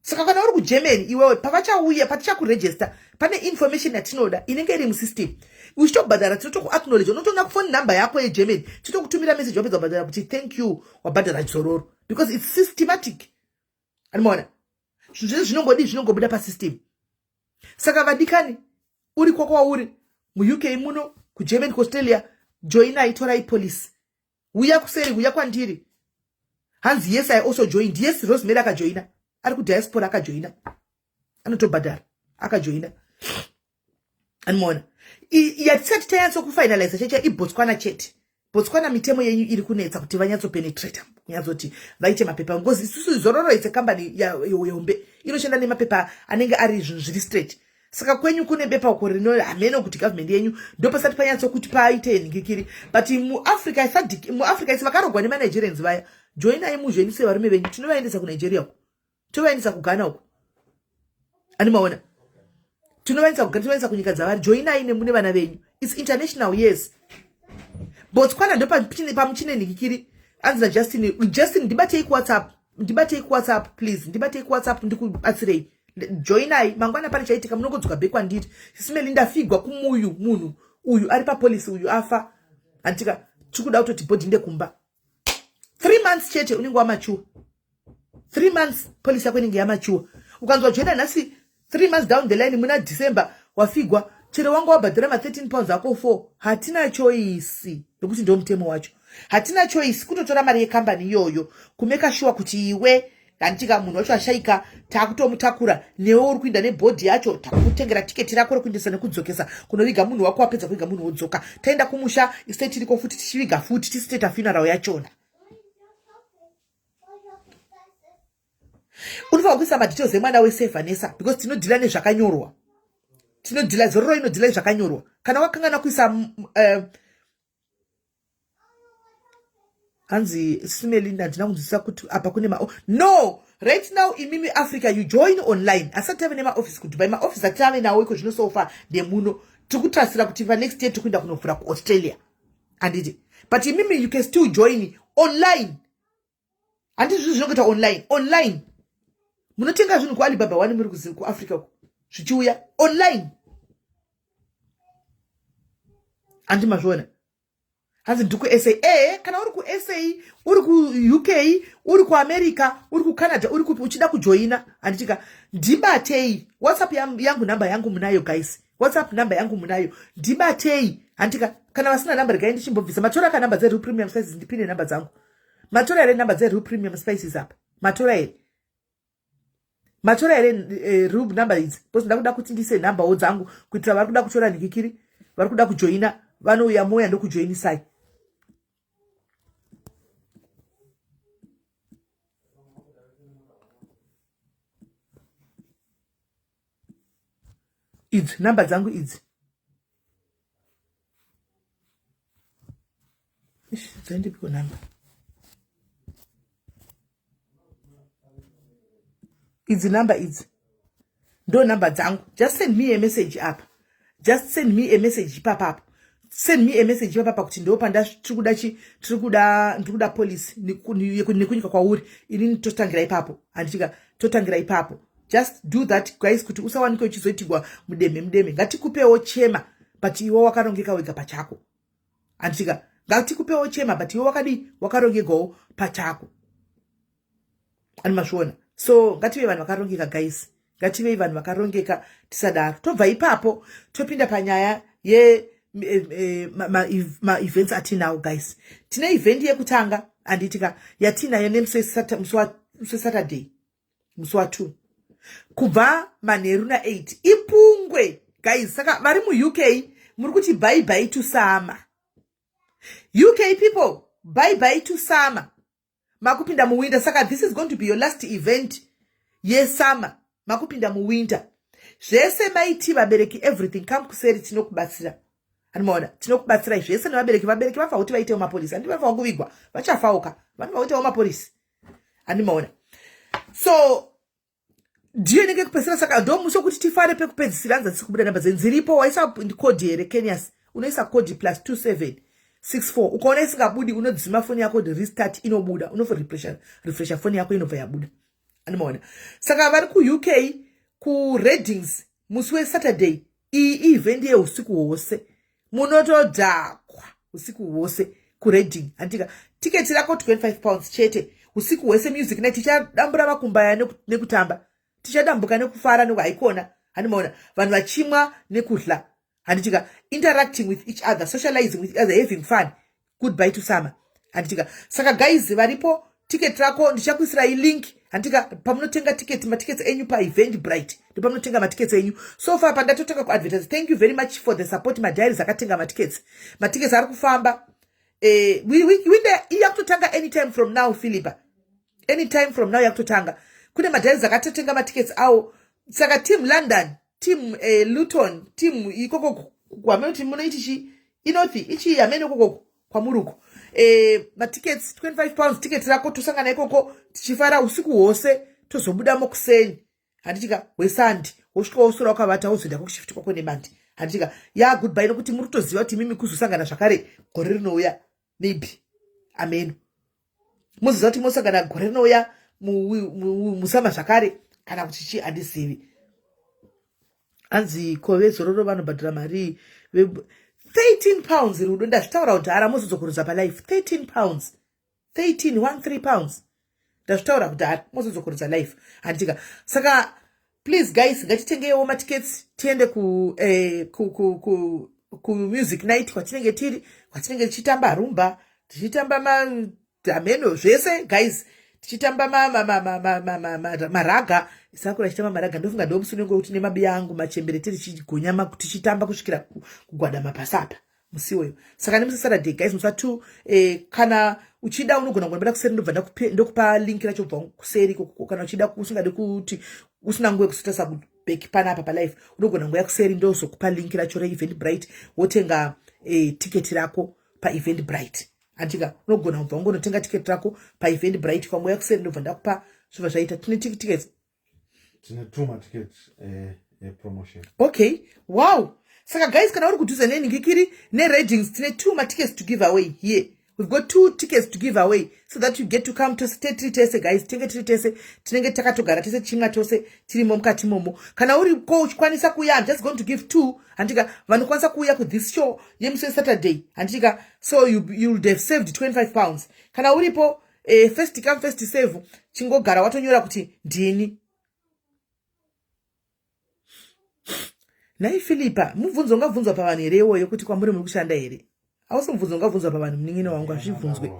Saka kana uri ku Germany iwewe pavachauya patichakuregister pane information yatinoda inenge iri mu system. Uchitobhadhara tinotoku acknowledge unotonga ku phone number yako ye Germany tinokutumira message wapedza kubhadhara kuti thank you wabhadhara zororo because it's systematic. Hanimaona. Zvinongobuda pa system. Saka vadikani uri kwako uri mu UK muno ku Germany ku Australia joina itorai police uya kuseri uya kwandiri hanzi yes I also joined. Yes Rosemary akajoina ari ku diaspora akajoina anotobhadhara akajoina. Hanimaona. Yatisati tayanso kufinalize cheche iBotswana chete. Botswana mitemo yenyu iri kunetsa kuti vanyatso penetrate kunyatsoti vaite mapepa ngozi isusu zororo ite company ya yombe inoshanda nemapepa anenge ari zviri straight. Saka kwenyu kune bepa ukorino ameno kuti government yenyu ndo pasati panyatso kuti paite ningikiri, but mu Africa isi vakarogwa nema Nigerians vaya joina imuzvenise varume venyu tinovaendesa ku Nigeria uko tovaendesa ku Ghana uko. Hanimaona. Tinovaendesa kunyika dzavari joina ine mune vana venyu. It's international yes. Botswana ndo pamuchine ningikiri anza Justin ndibatei ku WhatsApp ndibatei kuwhatsapp please, ndibatei kuwhatsapp ndikubatsirei. Joinai mangwana pane chaitika munongodzoka back kwanditi. Sisimeli ndafigwa kumuyu munhu uyu ari papolisi uyu afa. Antika tikuda kutoti bhodhi ndekumba. 3 months chete unenge wamachuwa. 3 months police yako inenge yamachuwa. Ukanzwa joina nhasi 3 months down the line muna December wafigwa. Chero wangu wabhadhira ma 13 pounds ako 4. Hatina choice. Nokuti ndo mtemo wacho. Hatina choice kutotora mari yekambani iyoyo kumeka sure kuti iwe kantika munhu wacho ashaika takutomutakura newe uri kuinda nebhodhi yacho takutengera tiketi rako rokuindesa nekudzokesa kunoviga munhu wako wapedza kuviga munhu wodzoka taenda kumusha isite tiriko futi tichiviga futi tisite funeral yachona. Unofanira kuisa madetails emwana wese Vanessa because tinodhila nezvakanyorwa. Tinodhila zororo inodhila nezvakanyorwa. Kana wakangana kuisa hanzi simelinda ndina kunzisa kuti apa kune no right now imimi Africa you join online asati ave nema office ku Dubai ma office atave nawo iko zvino so far demuno tikutrasira kuti va next year tukuenda kunovhura ku Australia anditi but imimi you can still join online andi zvinogeta online munotenga zvinhu ku Alibaba wani muri kuziva ku Africa zvichiuya online andi mazvona. Hanzi ndiku SA kana uri ku SA uri ku UK uri ku America uri ku Canada uri ku uchida kujoina anditika ndibatei WhatsApp yangu namba yangu munayo guys, WhatsApp namba yangu munayo ndibatei anditika kana vasina namba regaindi chimbobvisa matora kana namba zeru premium spices ndipine namba dzangu matora ere namba zeru premium spices apa matora ere rub namba idzi because ndakuda kuti ndise namba wo dzangu kuitira vari kuda kutora ndikikiri vari kuda kujoina vanouya moya ndokujoinisai. Idzi namba dzangu idzi. Dzandipiko namba. Idzi namba idzi. Ndo namba dzangu. Just send me a message up. Just send me a message papa. Send me a message papa kuti ndo panda tirikuda police nikunyika kwauri ini totangira ipapo anditika totangira ipapo. Just do that guys kuti usawanike uchizoitigwa mudeme ngatikupewo chema but iwe wakarongeka wega pachako anditika ngatikupewo chema but iwe wakarongekawo pachako ani mazvona. So ngative vanhu vakarongeka guys, ngative vanhu vakarongeka tisadaro. Tobva ipapo topinda panyaya ye ma events atinawo guys. Tine event yekutanga anditika yatinayo nemusi Saturday musi wa2 kubva manheru na8 ipungwe guys. Saka vari mu UK muri kuti bye bye to summer. UK people bye bye to summer. Makupinda mu winter. Saka this is going to be your last event summer. Makupinda mu winter. Zvese maiti vabereki everything come kuseri tinokubatsira. Animona tinokubatsira zvese nevabereki vafa kuti vaitewo mapolisi andi vafa kuvigwa vachafauka vanhu vaitewo mapolisi animona. So ndiyo inenge kupedzisira. Saka ndo musi wekuti tifare pekupedzisira hanzi dzisi kubuda namba dziripo. Waisa code here Kenyas unoisa code +2764 ukaona isingabudi unodzima foni yako restart inobuda refresha foni yako inobva yabuda animona. Saka vari ku UK ku Readings musi weSaturday iyi event yeusiku hwose munotodhakwa usiku hwose ku Reading antika tiketi rako 25 pounds chete usiku hwese. Music night tichadambura makumbaya nekutamba tichadambuka nekufara nekuhaikona animona vanhu vachimwa nekudla anditika interacting with each other, socializing with each other, having fun. Goodbye to summer anditika. Saka guys varipo ticket rako ndichakuisira link antika pamunotenga ticket matickets enyu pa Eventbrite ndipo pamunotenga matickets enyu. So far pandatotenga ku advertise. Thank you very much for the support. My diaries akatenga matickets ari kufamba winde yakutotanga anytime from now Philippa, anytime from now yakutotanga. Kune madiaries akatotenga matickets awo. Saka team London, team Luton, team ikoko kwameno team munoitichi inothi ichi yamene koko kwa muruko. Matickets 25 pounds ticket rako tosangana ikoko tichifara usiku hwose tozobudamo kuseni handitika wesandi wosvika wosura wakavata wozoenda kushifti kwako nemandi handitika goodbye nokuti muri kutoziva kuti mimi kuzosangana zvakare gore rinouya maybe amen. Muziva kuti mosangana gore rinouya musama zvakare kana kuti chi handizivi. Anzi kovezororo vanobhadhira mari 13 pounds rudo ndazvitaura kuti haramuzodzokorudza palife 13 pounds 13 pounds ndazvitaura kuti haramuzodzokorudza life handitika. Saka please guys ngatitengewo matickets tiende ku music night kwatinenge tichitamba rumba tichitamba madhameno zvese guys tichitamba maraga isakura tichitamba maraga ndofunga ndomusi unenge kuti nemabiya angu machembere tichigonyama tichitamba kusvikira kugwada mapasapa musi uyu. Saka nemusi Saturday guys musatu kana uchida unogona kuenda kuseri ndobva ndokupa link racho kubva kuseri kana uchida usingade kuti usina nguva kusitasa kubeki panapa palife unogona ngoya kuseri ndozokupa link racho reEventbrite wotenga tiketi rako paEventbrite andika unogona kubva ungonotenga tiketi rako paEventbrite kwamoya kuseri ndobva ndakupa zvobva zvaita tine tickets tine 2 tickets promotion. Okay, wow. Saka guys kana uri kudhuza neningikiri nereadings tine 2 tickets to give away here. We've got 2 tickets to give away so that you get to come to stay tese guys. Tinenge takatogara tese chimwa tose tirimo mukati momo. Kana uri ko uchikwanisa kuya I'm just going to give 2 andika vanokwanisa kuya ku this show yemusi Saturday andika so you'll have saved 25 pounds. Kana uripo first come first save chingogara watonyora kuti ndini. Nai Philippa mubvunzo ngabvunzwa pavanhu herewo yokuti kwamuri muri kushanda here. Hausi mubvunzo ngabvunzwa pavanhu munin'ino wangu azvibvunzwe.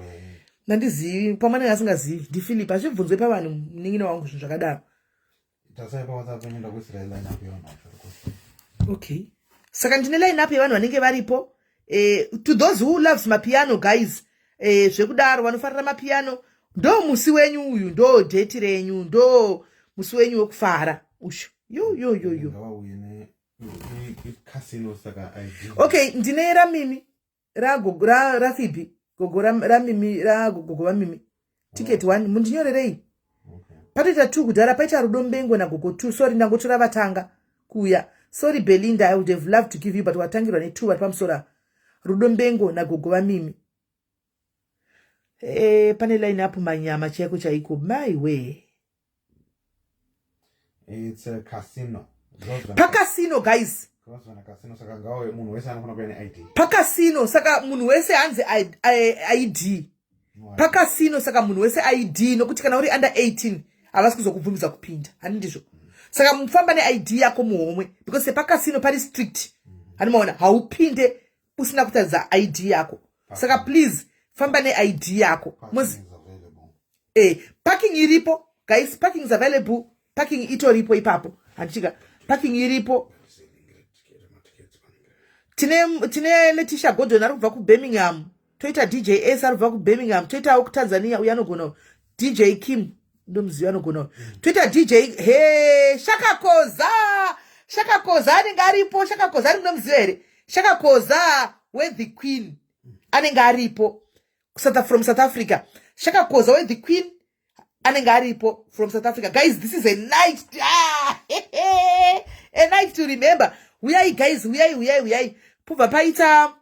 Nandizivi pamanenge asingazivi ndi Philippa azvibvunzwe pavanhu munin'ino wangu zvinhu zvakadaro. Tasai pa WhatsApp nenda kuisira line up yona. Okay. Saka ndine line up yevanhu vanenge varipo. To those who loves mapiano guys, zvekudaro vanofarira mapiano ndo musi wenyu uyu ndo date renyu ndo musi wenyu wokufara. Usho. Yo. Casino saka ID. Okay, ndine ramimi ra Phoebe gogo ramimi ra gogo vamimi ticket 1 mundinyorerei. Okay. Patoita 2 kudhara paita rudombengo na gogo 2 sorry ndangotora vatanga kuya. Sorry Belinda, I would have loved to give you but watangirwa ne 2 vari pamusora rudombengo na gogo vamimi. Pane line up manyama chaiko chaiko my way. It's a casino. Pakasino guys. Casino saka ngawe munhu wese anofana kuva neID. Pakasino saka munhu wese hanzi ID. Pakasino saka munhu wese ID nokuti kana uri under 18 havasi kuzokubvumidza kupinda. Hani ndizvo. Saka mufamba neID yako muhomwe because pakasino pari strict. Hani maona haupinde usina kutaridza ID yako. Saka please famba neID yako. Parking iripo guys, parking is available. Parking itoripo ipapo. Andichika parking iripo. Tine Letitia Gordon arikubva ku Birmingham. Toita DJ S arikubva ku Birmingham. Toita ku Tanzania uyanogono DJ Kim ndomzi uyanogono. Toita DJ Shaka Koza anenge aripo. Shaka Koza ari ndomzi here. Shaka Koza where the Queen anenge aripo from South Africa. Shaka Koza where the Queen anenge aripo from South Africa. Guys, this is a night a night to remember. Uyai guys, uyai. Puva paita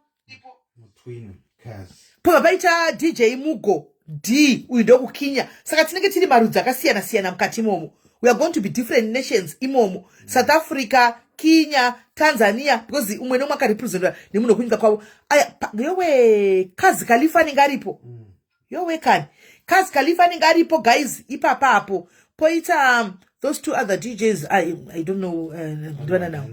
DJ Mugo D uyu ndokukinya. Saka tinenge tiri marudzi akasiyana mukati imomo. We are going to be different nations imomo. South Africa, Kenya, Tanzania because umwe nomwe akarepresentwa nemunhu kunyika kwavo. Yowe Kazi Khalifa anenge aripo. Yowe kani Kazi Khalifa anenge aripo guys ipapapo. Poita those 2 other DJs I don't know ndivana now.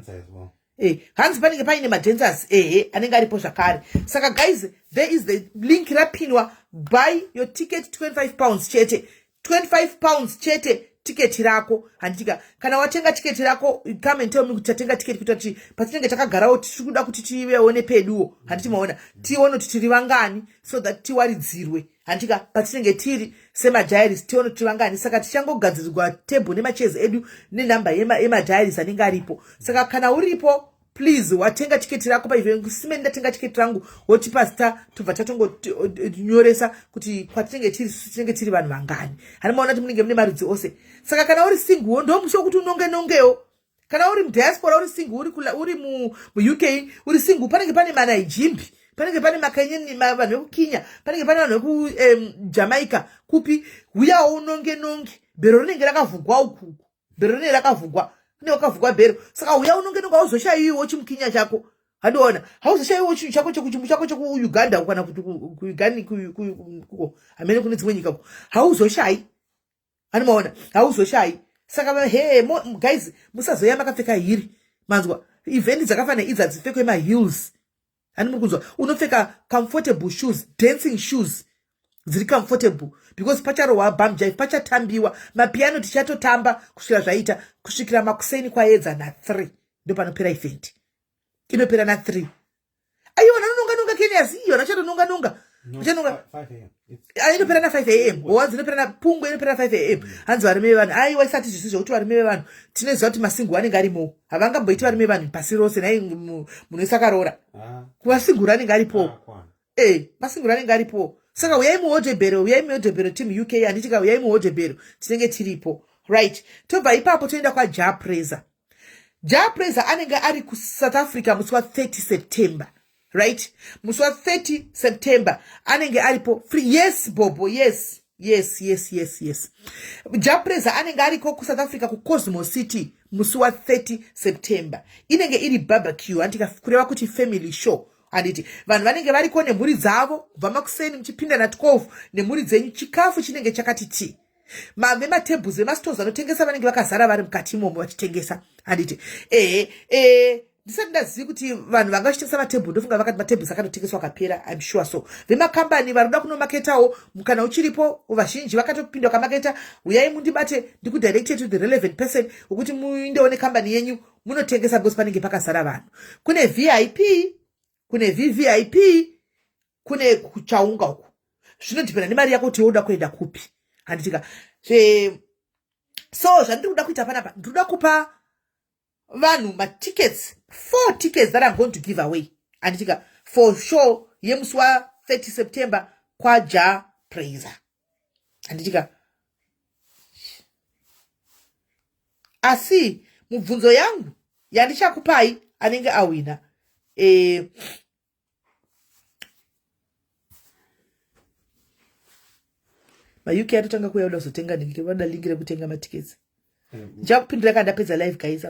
Hanzi panenge paine madancers anenge aripo zvakare. Saka guys there is the link rapinwa. Buy your ticket 25 pounds chete. 25 pounds chete ticket rako. Handika kana watenga ticket rako come and tell me kuti tatenga ticket kuti patinenge takagarawo tikuda kuti tivewo nepeduwo. Handiti maona tione kuti tiri vangani so that tiwaridzirwe. Handika patinenge tiri sema diaries tione kuti vangani. Saka tichangogadzirirwa table nemachairs edu nenamba yema diaries anenge aripo. Saka kana uripo please watenga tiketi rako paIvent simeni ndatenga tiketi rangu woti pastor tobva tatongonyoresa kuti kwatinenge tiri vanhu vangani. Hani maona kuti munenge mune marudzi ose. Saka kana uri single ndo musi wokuti unongewo. Kana uri mudiaspora uri single uri mu UK uri single panenge pane mana ijimbi panenge pane makanyeni vanhu vekukinya, panenge pane vanhu veku Jamaica kupi, uya unonge bhero rinenge rakavhugwa uku, bhero rinenge rakavhugwa, kune wakavhugwa bhero, saka uya unonge hauzoshayiwo chimukinya chako, hadiona hauzoshayiwo chinhu chako chekuchimbu chako cheku-Uganda kana kuti ku-Uganda kuko amene kune dzimwe nyika ko, hauzoshayi, anomaona, hauzoshayi. Saka guys, musazoya makapfeka hiri, manzwa, event dzakafana idzi hadzipfekwe ma-heels, hani muri kunzwa, unopfeka comfortable shoes, dancing shoes dziri comfortable, because pacharohwa bum jive, pachatambiwa, mapiano tichatotamba kusvikira zvaita, kusvikira makuseni kwaedza na 3 ndo panopera event, inopera na 3. Aiwa nanonga Kenyas, iyo nachatononga uchanonga 5 inopera na 5 am, wanzi inopera na pungwe inopera na 5 am. Hanzi varume vevanhu, aiwa isati zvisi zvokuti varume vevanhu tinoziva kuti masingu anenge arimo, havangamboiti varume vevanhu pasi rose, nai munosakarora kumasinguru anenge aripo, masinguru anenge aripo. Saka uyai muhodhebhero team UK, handitika uyai muhodhebhero tinenge tiripo, right? Tobva ipapo toenda kwaJa Praiser. Ja Praiser anenge ari kuSouth Africa musi wa30 September, right? Musi wa30 September anenge aripo free. Yes Bobo, yes. Ja Praiser anenge ariko kuSouth Africa kuCosmo City musi wa30 September. Inenge iri barbecue, handika kureva kuti family show. Anditi vanhu vanenge variko nemhuri dzavo kubva makuseni muchipinda na 12 nemhuri dzenyu, chikafu chinenge chakati ti. Matebhus emastores anotengesa vanenge vakazara vari mukati imomo vachitengesa. Handiti ndisati ndazivi kuti vanhu vanga vachitengesa matebhus ndofunga vakati matebhus akatotengeswa akapera. I'm sure so. Vemakambani varikuda kunomaketawo, kana uchiripo vazhinji vakatopinda kamaketa, uyai mundibate ndikudirected to the relevant person ukuthi muindeone kambani yenyu munotengesa, because panenge pakazara vanhu. Kune VIP, kune VVIP, kune kuchaunga uku. Zvinodhipenda nemari yako kuti unoda kuenda kupi. Handitika so zvandiri kuda kuita panapa, ndinoda kupa vanhu tickets, 4 tickets that I'm going to give away. Handitika for show yemusi wa30 September kwaJa Praiser. Handitika asi mubvunzo yangu yandichakupai anenge awina ma-UK atotanga kuya uda kuzotenga ndingiri vada lingire kutenga matickets. Ndichakupindura kana ndapedza live guys.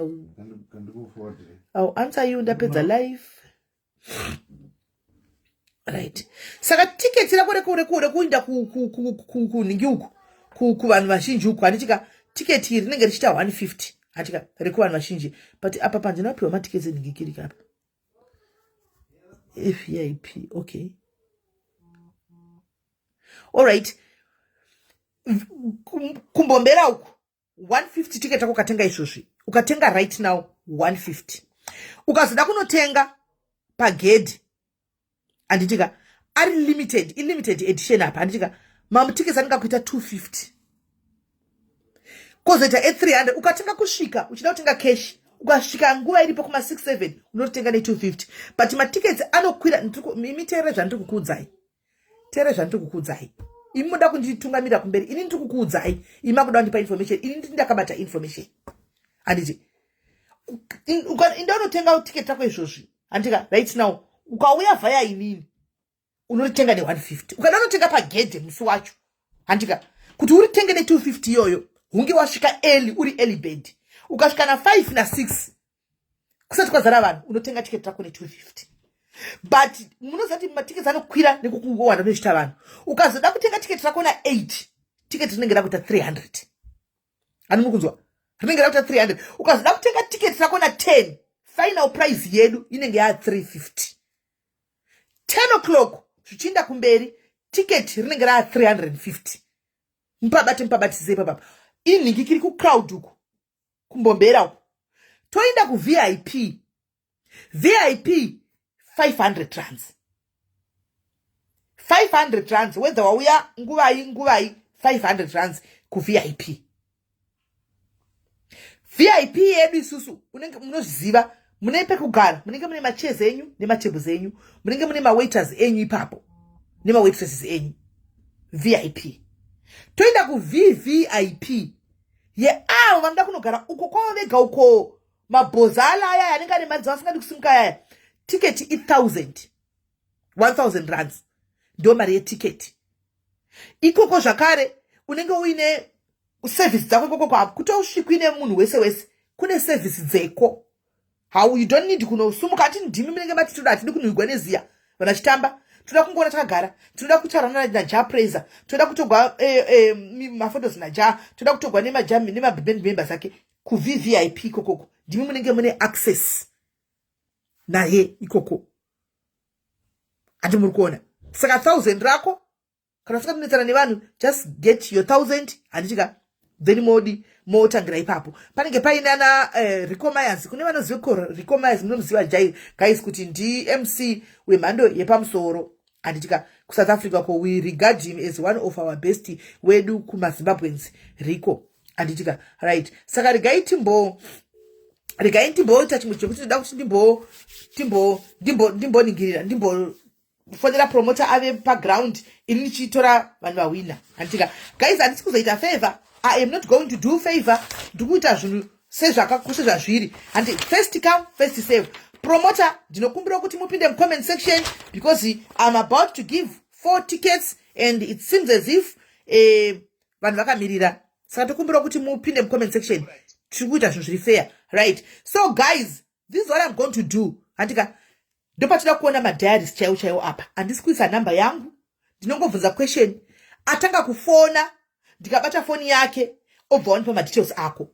I'll answer you ndapedza live. Right. Saka tickets rakore kure kuinda ningi uku ku vanhu vazhinji uku, handitika ticket iri rinenge richita 150, handitika reku vanhu vazhinji, but apa pandinapiwa matickets ndingikiri kapa. VIP, okay. All right. Kumbombera uku 150 ticket yako ukatenga izvozvi, ukatenga right now 150. Ukazoda kunotenga pagedhi, handitika ari limited edition apa, handitika mamutickets anenge kuita 250. Kozoita 300 ukatenga kusvika uchida kutenga cash, ukasvika nguva iripo kuma 6-7 unotenga ne 250. But matickets anokwira. Mimi tere zvandiri kukuudzai, imi muda kunditungamira kumberi, ini ndiri kukuudzai, imi makuda kundipa information, ini ndiri ndakabata information. Handiti unotenga ticket yako izvozvi, handika right now ukauya vhaya inini unotenga ne150. Ukada unotenga pagedhe musi wacho, handika kuti uritenge ne250 iyoyo hunge wasvika uri early bird, ukasvika na 5 na 6 kusati kwazara vanhu unotenga ticket yako ne250. But munozati matickets anokwira nekukuwanda nochita vanhu. Ukazoda kutenga ticket rako na 8, ticket rinenge rakuita 300. Ani mukunzwa? Rinenge rakuita 300. Ukazoda kutenga ticket rako na 10, final price yedu inenge ya 350. 10 o'clock zvichinda kumberi, ticket rinenge ra 350. Mpabati zepa papa. Iningi kiri ku crowd uku, kumbombera uku. Toinda ku VIP 500 rands. 500 rands. Whether wauya nguvai 500 rands ku VIP. VIP yedu isusu unenge munoziva, mune pekugara, munenge mune machairs enyu nematebhus enyu, munenge mune mawaiters enyu ipapo nemawaitresses enyu. VIP. Toinda ku VVIP vanoda kunogara uko kwavo vega, uko mabhozala aya anenge ane mari dzavasingadi kusimuka aya. Ticket 1,000. 1000 rands ndo mari yetiketi. Ikoko zvakare unenge uine service dzako ikoko kwapo kuti usvikwi nemunhu wese kune service dzeko. How you don't need kunosumuka ati ndimi munenge mati toda atidi kunhuigwa neziya vana chitamba toda kungoona takagara toda kutaurana naja praiser toda kutogwa maphotos naja toda kutogwa nemaband members ake kuvvip ikoko ndimi munenge mune access naye ikoko. Ati muri kuona saka 1000 rako kana saka tunetsana nevanhu just get your 1000 handitika then motangira ipapo panenge painana recommerce. Kune vanoziva recommerce munomuziva guys kuti ndi-MC wemhando yepamusoro handitika kuSouth Africa ko we regard him as one of our best wedu kumaZimbabweans Rico handitika right. Saka regai timboita chimwe chekuti ndoda kuti ndimboningirira ndimbofonera promoter ave paground ini nichitora vanhu vahwina handitika guys. handisi kuzoita favor. I am not going to do favor. Ndikuita zvinhu sezvakakosha zvazviri and first come first serve. Promoter ndinokumbira kuti mupinde comment section because I'm about to give 4 tickets and it seems as if vanhu vakamirira saka tokumbira kuti mupinde comment section tikuita zvinhu zviri fair right. So guys, this is what I'm going to do. Handika ndopatida kuona madiaries chaiwo apa. Handisi kuisa namba yangu, ndinongobvunza question, atanga kufona ndikabata foni yake obva wanipa madetails ako.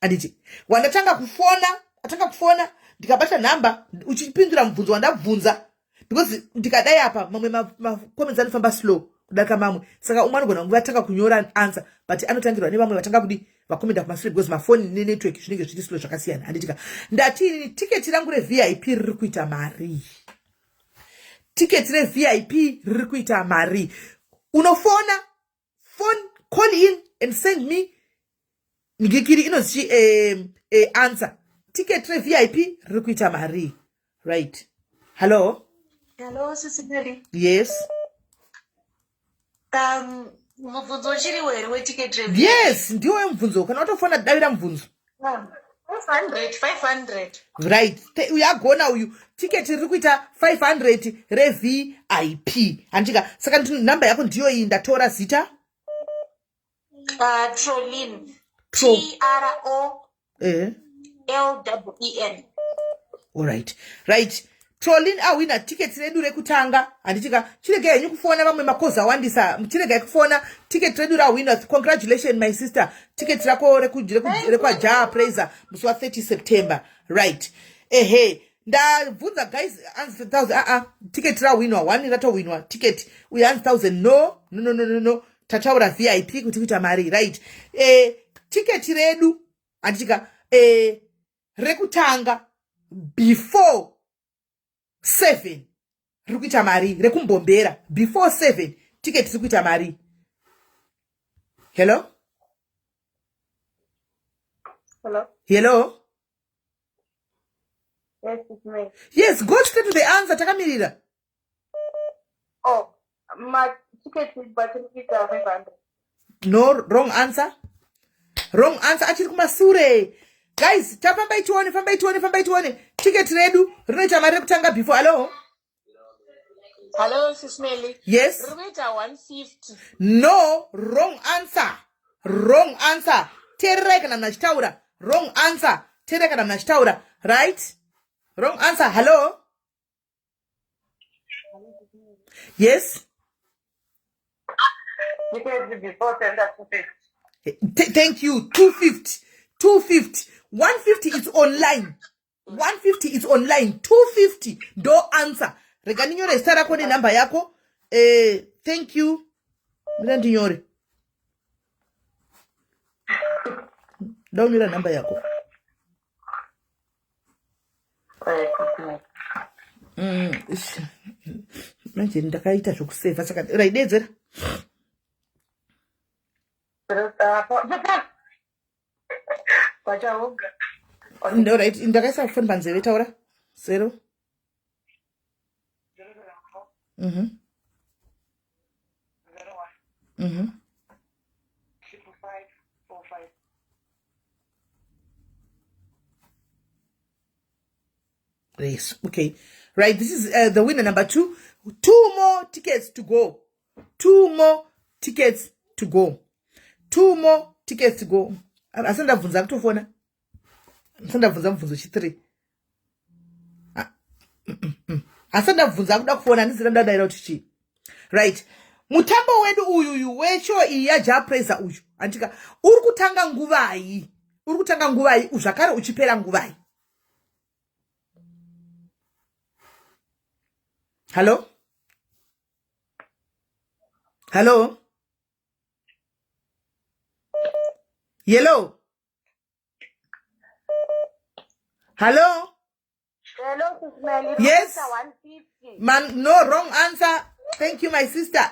Anditi wandatanga kufona ndikabata namba uchipindura mubvunzo wandabvunza because ndikadai apa mamwe comments anofamba slow kudarika mamwe saka umwe anogona kunge atanga kunyora answer but anotangirwa nevamwe vatanga kudi vakomenda kumashure because mafoni nenetwork zvinenge zviri slow zvakasiyana. Handitika ndati tiketi rangu reVIP riri kuita mari. Tiketi reVIP riri kuita mari. Unofona phone call in and send me ngikiri inozi answer. Ticket reVIP riri kuita mari right. Hello SIS MELLY. Yes. Mubvunzo uchiri were weticket reVIP? Yes, ndiwo mubvunzo kana watofona davira mubvunzo. 500 right. Uyagona uyu ticket riri kuita 500 reVIP handika saka namba yako ndiyo iyi ndatora zita Trolin TROLWEN. Alright right. Trolin awina ticket redu rekutanga handitika chiregai henyu kufona vamwe makoza awandisa chiregai kufona ticket redu rawina. Congratulations my sister. Ticket rako rekwaja praiser musi wa 30 September right. Ndabvunza guys answer 1000 ticket rawinwa 1 ratowinwa ticket uya answer 1000 no tataura VIP kuti kuita mari right. Ticket redu handitika rekutanga before 7 riri kuita mari. Rekumbombera before 7 ticket riri kuita mari. Hello. Yes, it's me. Yes, go straight to the answer. Takamirira. My ticket is but 500. No, wrong answer. Wrong answer. Achiri kumasure. Guys, famba ituone. Ticket redu rinoita mari rekutanga before. Hello SIS MELLY. Yes. Rinoita 150. No, wrong answer. Tererai kana mnachitaura. Wrong answer. Tererai kana mnachitaura. Right? Wrong answer. Hello. Yes. Ticket before 10 250. Thank you. 250. 150 is online. 250 do answer. Rega ninyore stara kone namba yako. Thank you. Mira ndinyore. Ndaunyora namba yako. Manje ndakaita zvokuseva saka raidedzera. No right. Ndakaisa phone panzeve taura. 0 race. Okay. Right. This is the winner number 2. 2 more tickets to go. 2 more tickets to go. 2 more tickets to go. Asanda vunza kutofona. Asanda vunza mvunzo chi3. Asanda vunza kuda kufona ndizira direct chi. Right. Mutambo wedu uyu wecho iya japresa uyu. Antika uri kutanga nguvai. Uri kutanga nguvai uzvakare uchipera nguvai. Hello? Hello? Yellow? Hello? Hello, SIS MELLY. Yes. 150. Man, no, wrong answer. Thank you, my sister.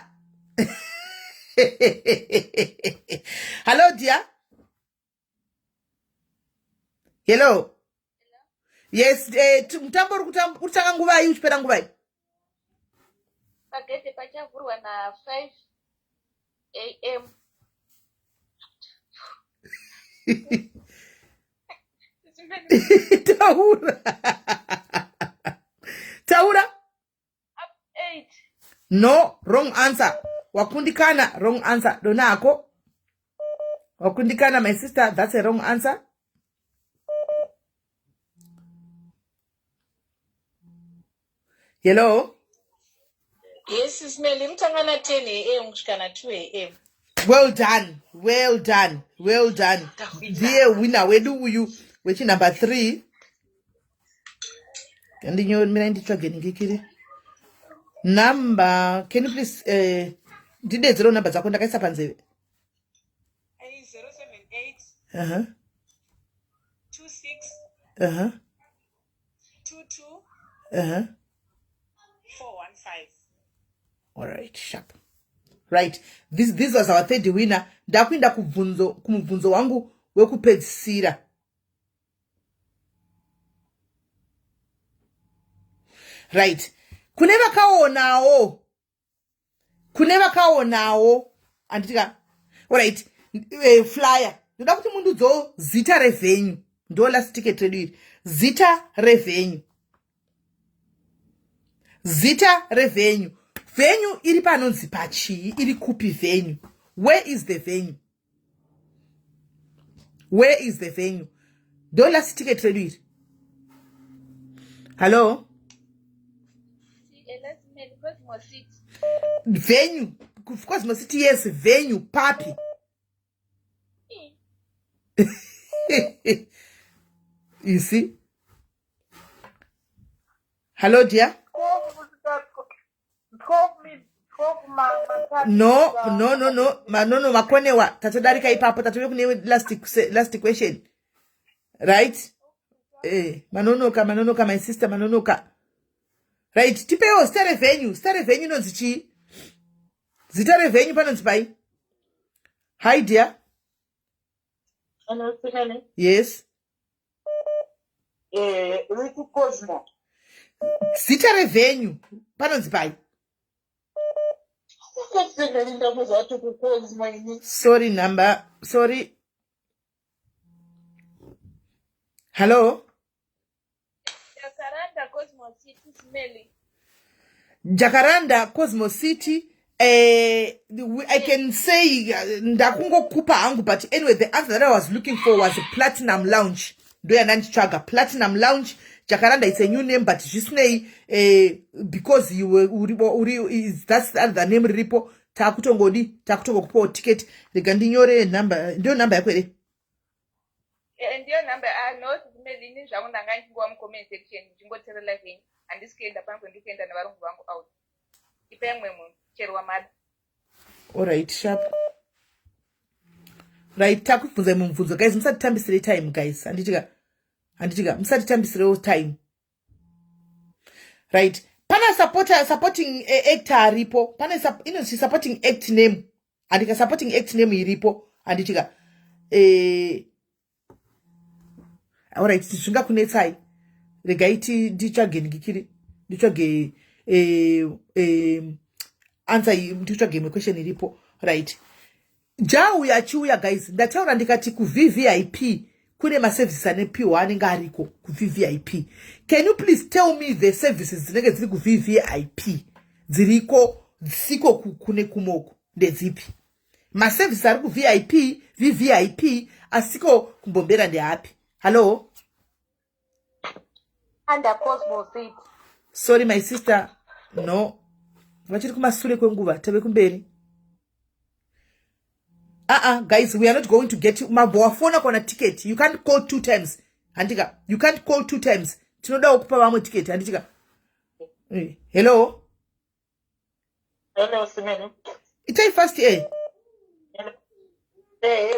Hello, dear. Hello. Yes, mtambo utanga nguvai uchipera nguvai. Pagete pachavurwa na 5 a.m. Taura. Taura? Up 8. No, wrong answer. Wakundikana, wrong answer. Donako. Wakundikana, my sister, that's a wrong answer. Hello? Yes, SIS MELLY. Mtangana 10 a.m. kushikana 2 a.m. Well done. Well done. Well done. Dear winner, where do you? Which number 3? And then you're getting number. Can you please did the 0 numbers? I can't say 078 uh-huh. 26 Uh-huh. 22 Uh-huh. 415. All right, sharp. Right. This was our 3rd winner. Ndakwinda kumubvunzo wangu wekupedzisira. Right. Kuneva kaonawo. Anditika. All right. Flyer. Ndoda kuti mundu dzo zita revenue. Ndo last ticket ready. Zita revenue. Zita revenue. Venue iri panonzi pachi, iri kupi venue. Where is the venue? Where is the venue? Don't last ticket ready. Hello? Venue. Of course, my city, yes, venue, papi. You see? Hello, dear? No. Manono makonewa. Tatodarika ipapo. Tatowe kune last question. Right? Manonoka, my sister, Manonoka. Right? Tipeo, stare venue no zichi. Zitare venue panonzi pai. Hi, dear. Hello, SIS MELLY. Yes. Cosmo. Zitare venue panonzi pai. Sorry, number. Sorry. Hello? Jacaranda Cosmo City, SIS MELLY. Jacaranda Cosmo City. I can say ndakungo kupa angu, but anyway, the answer that I was looking for was Platinum Lounge. Do ya nanchi chaga Platinum Lounge. Jacaranda is a new name, but just because you were that's the name ripo. Takutongo kupo ticket. Rigandinyore number. Ndio number ya kweli. Ndio number. No, SIS MELLY ni jamunda nganyi ngwa comment section. Jingo tere live. And this kenda pangu ndikenda na barungu wangu out. Ipemwe mu cherwa mad. All right, sharp. Right, takufunza mumfunzo guys. Msatitambisire time guys. Anditika msatitambisire time. Right. Pana supporting actor ripo. Pana supporting act name. Andika supporting act name iripo. Anditika. All right, tisunga kunetsai. Regaiti ndichage ngikiri. Ndichage answer ndichage question iripo. Right. Jau ya chiuya guys. Ndataura ndikati ku VVIP kune maservices anepiwa anenge ariko kuVVIP. Can you please tell me the services dzinenge dziri kuVVIP dziriko siko kune kumoko ndedzipi? Maservices ari kuVVIP, VVIP asiko kumbombera ndeapi? Hello? Under Cosmo City. Sorry my sister, no. Vachiri kumasure kwenguva, tave kumberi. Guys, we are not going to get you. Mabwafona kona ticket. You can't call 2 times. Antika, you can't call 2 times. Tinoda ukupa wamo ticket. Antika. Hello? Hello, Simeni. Itai first air.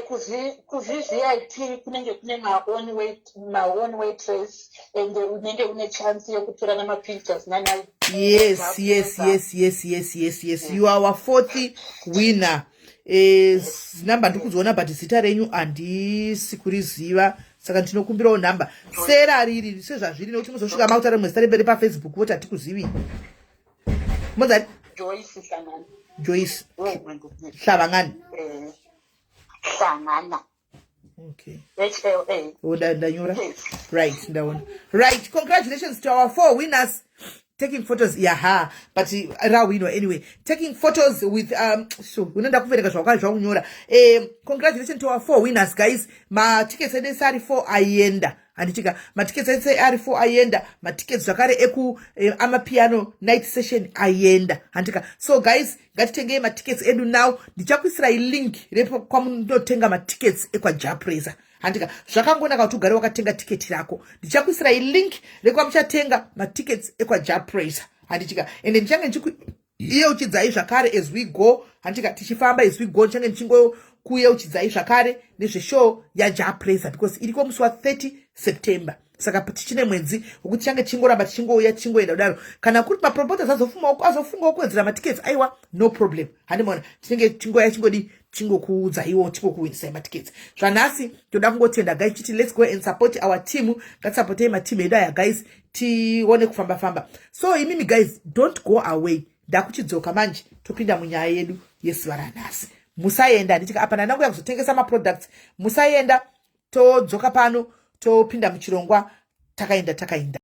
Kuvi kunenge kune my own way trace and unenge une chance yokutora nama pictures nana. Yes. You are our 4th winner. Number ndikuzoona but zita renyu andisikuziva saka ndinokumbirawo number. Sera riri sezvazviri nokuti muzosvika mautare mwezita remberi paFacebook voti hatikuzivi. Mozari? Joyce Sangana. Joyce Shavangani. Sangana. Okay. HLA. Ndanyora. Right, ndaona. Right, congratulations to our 4 winners. Taking photos, yeah, but anyway, taking photos with so unaenda kuvereka zvakakunyora. Congratulations to our 4 winners, guys. Ma tickets are 4 ayenda. Anditika ma tickets are 4 ayenda. Ma tickets zvakare eku amapiano night session ayenda. Anditika. So guys, ngatitenge ma tickets edu now. Ndichakuisira link repo kwamunotenga ma tickets ekwa Japreza. Handika zvakangonaka kuti ugare wakatenga ticket rako. Ndichakuisira link rekwamuchatenga ma tickets ekwa Japreza. Handitika ende ndichange iye uchidzai zvakare as we go. Handika tichifamba as we go ndichange ndichingo kuye uchidzai zvakare nezveshow yaJapreza because iriko musi wa 30 September. Saka tichine mwedzi wokuti change chingoramba tichingouya tichingoenda kudaro. Kana kuti ma promoters azofunga kuwedzera ma tickets aiwa no problem. Handimona tinenge tingoya chingodi chingokuudza iwo chingokuwinisa ma tickets. Zvanasi toda kungotenda guys chiti let's go and support our team. Ngatisupport ma team edu aya guys tione kufamba. So imimi guys don't go away. Ndakuchidzoka manje topinda munyaya yedu yezuva ranhasi. Musaenda nditika apa nanangu yakuzotengesa ma products. Musaenda todzoka pano topinda muchirongwa takaenda.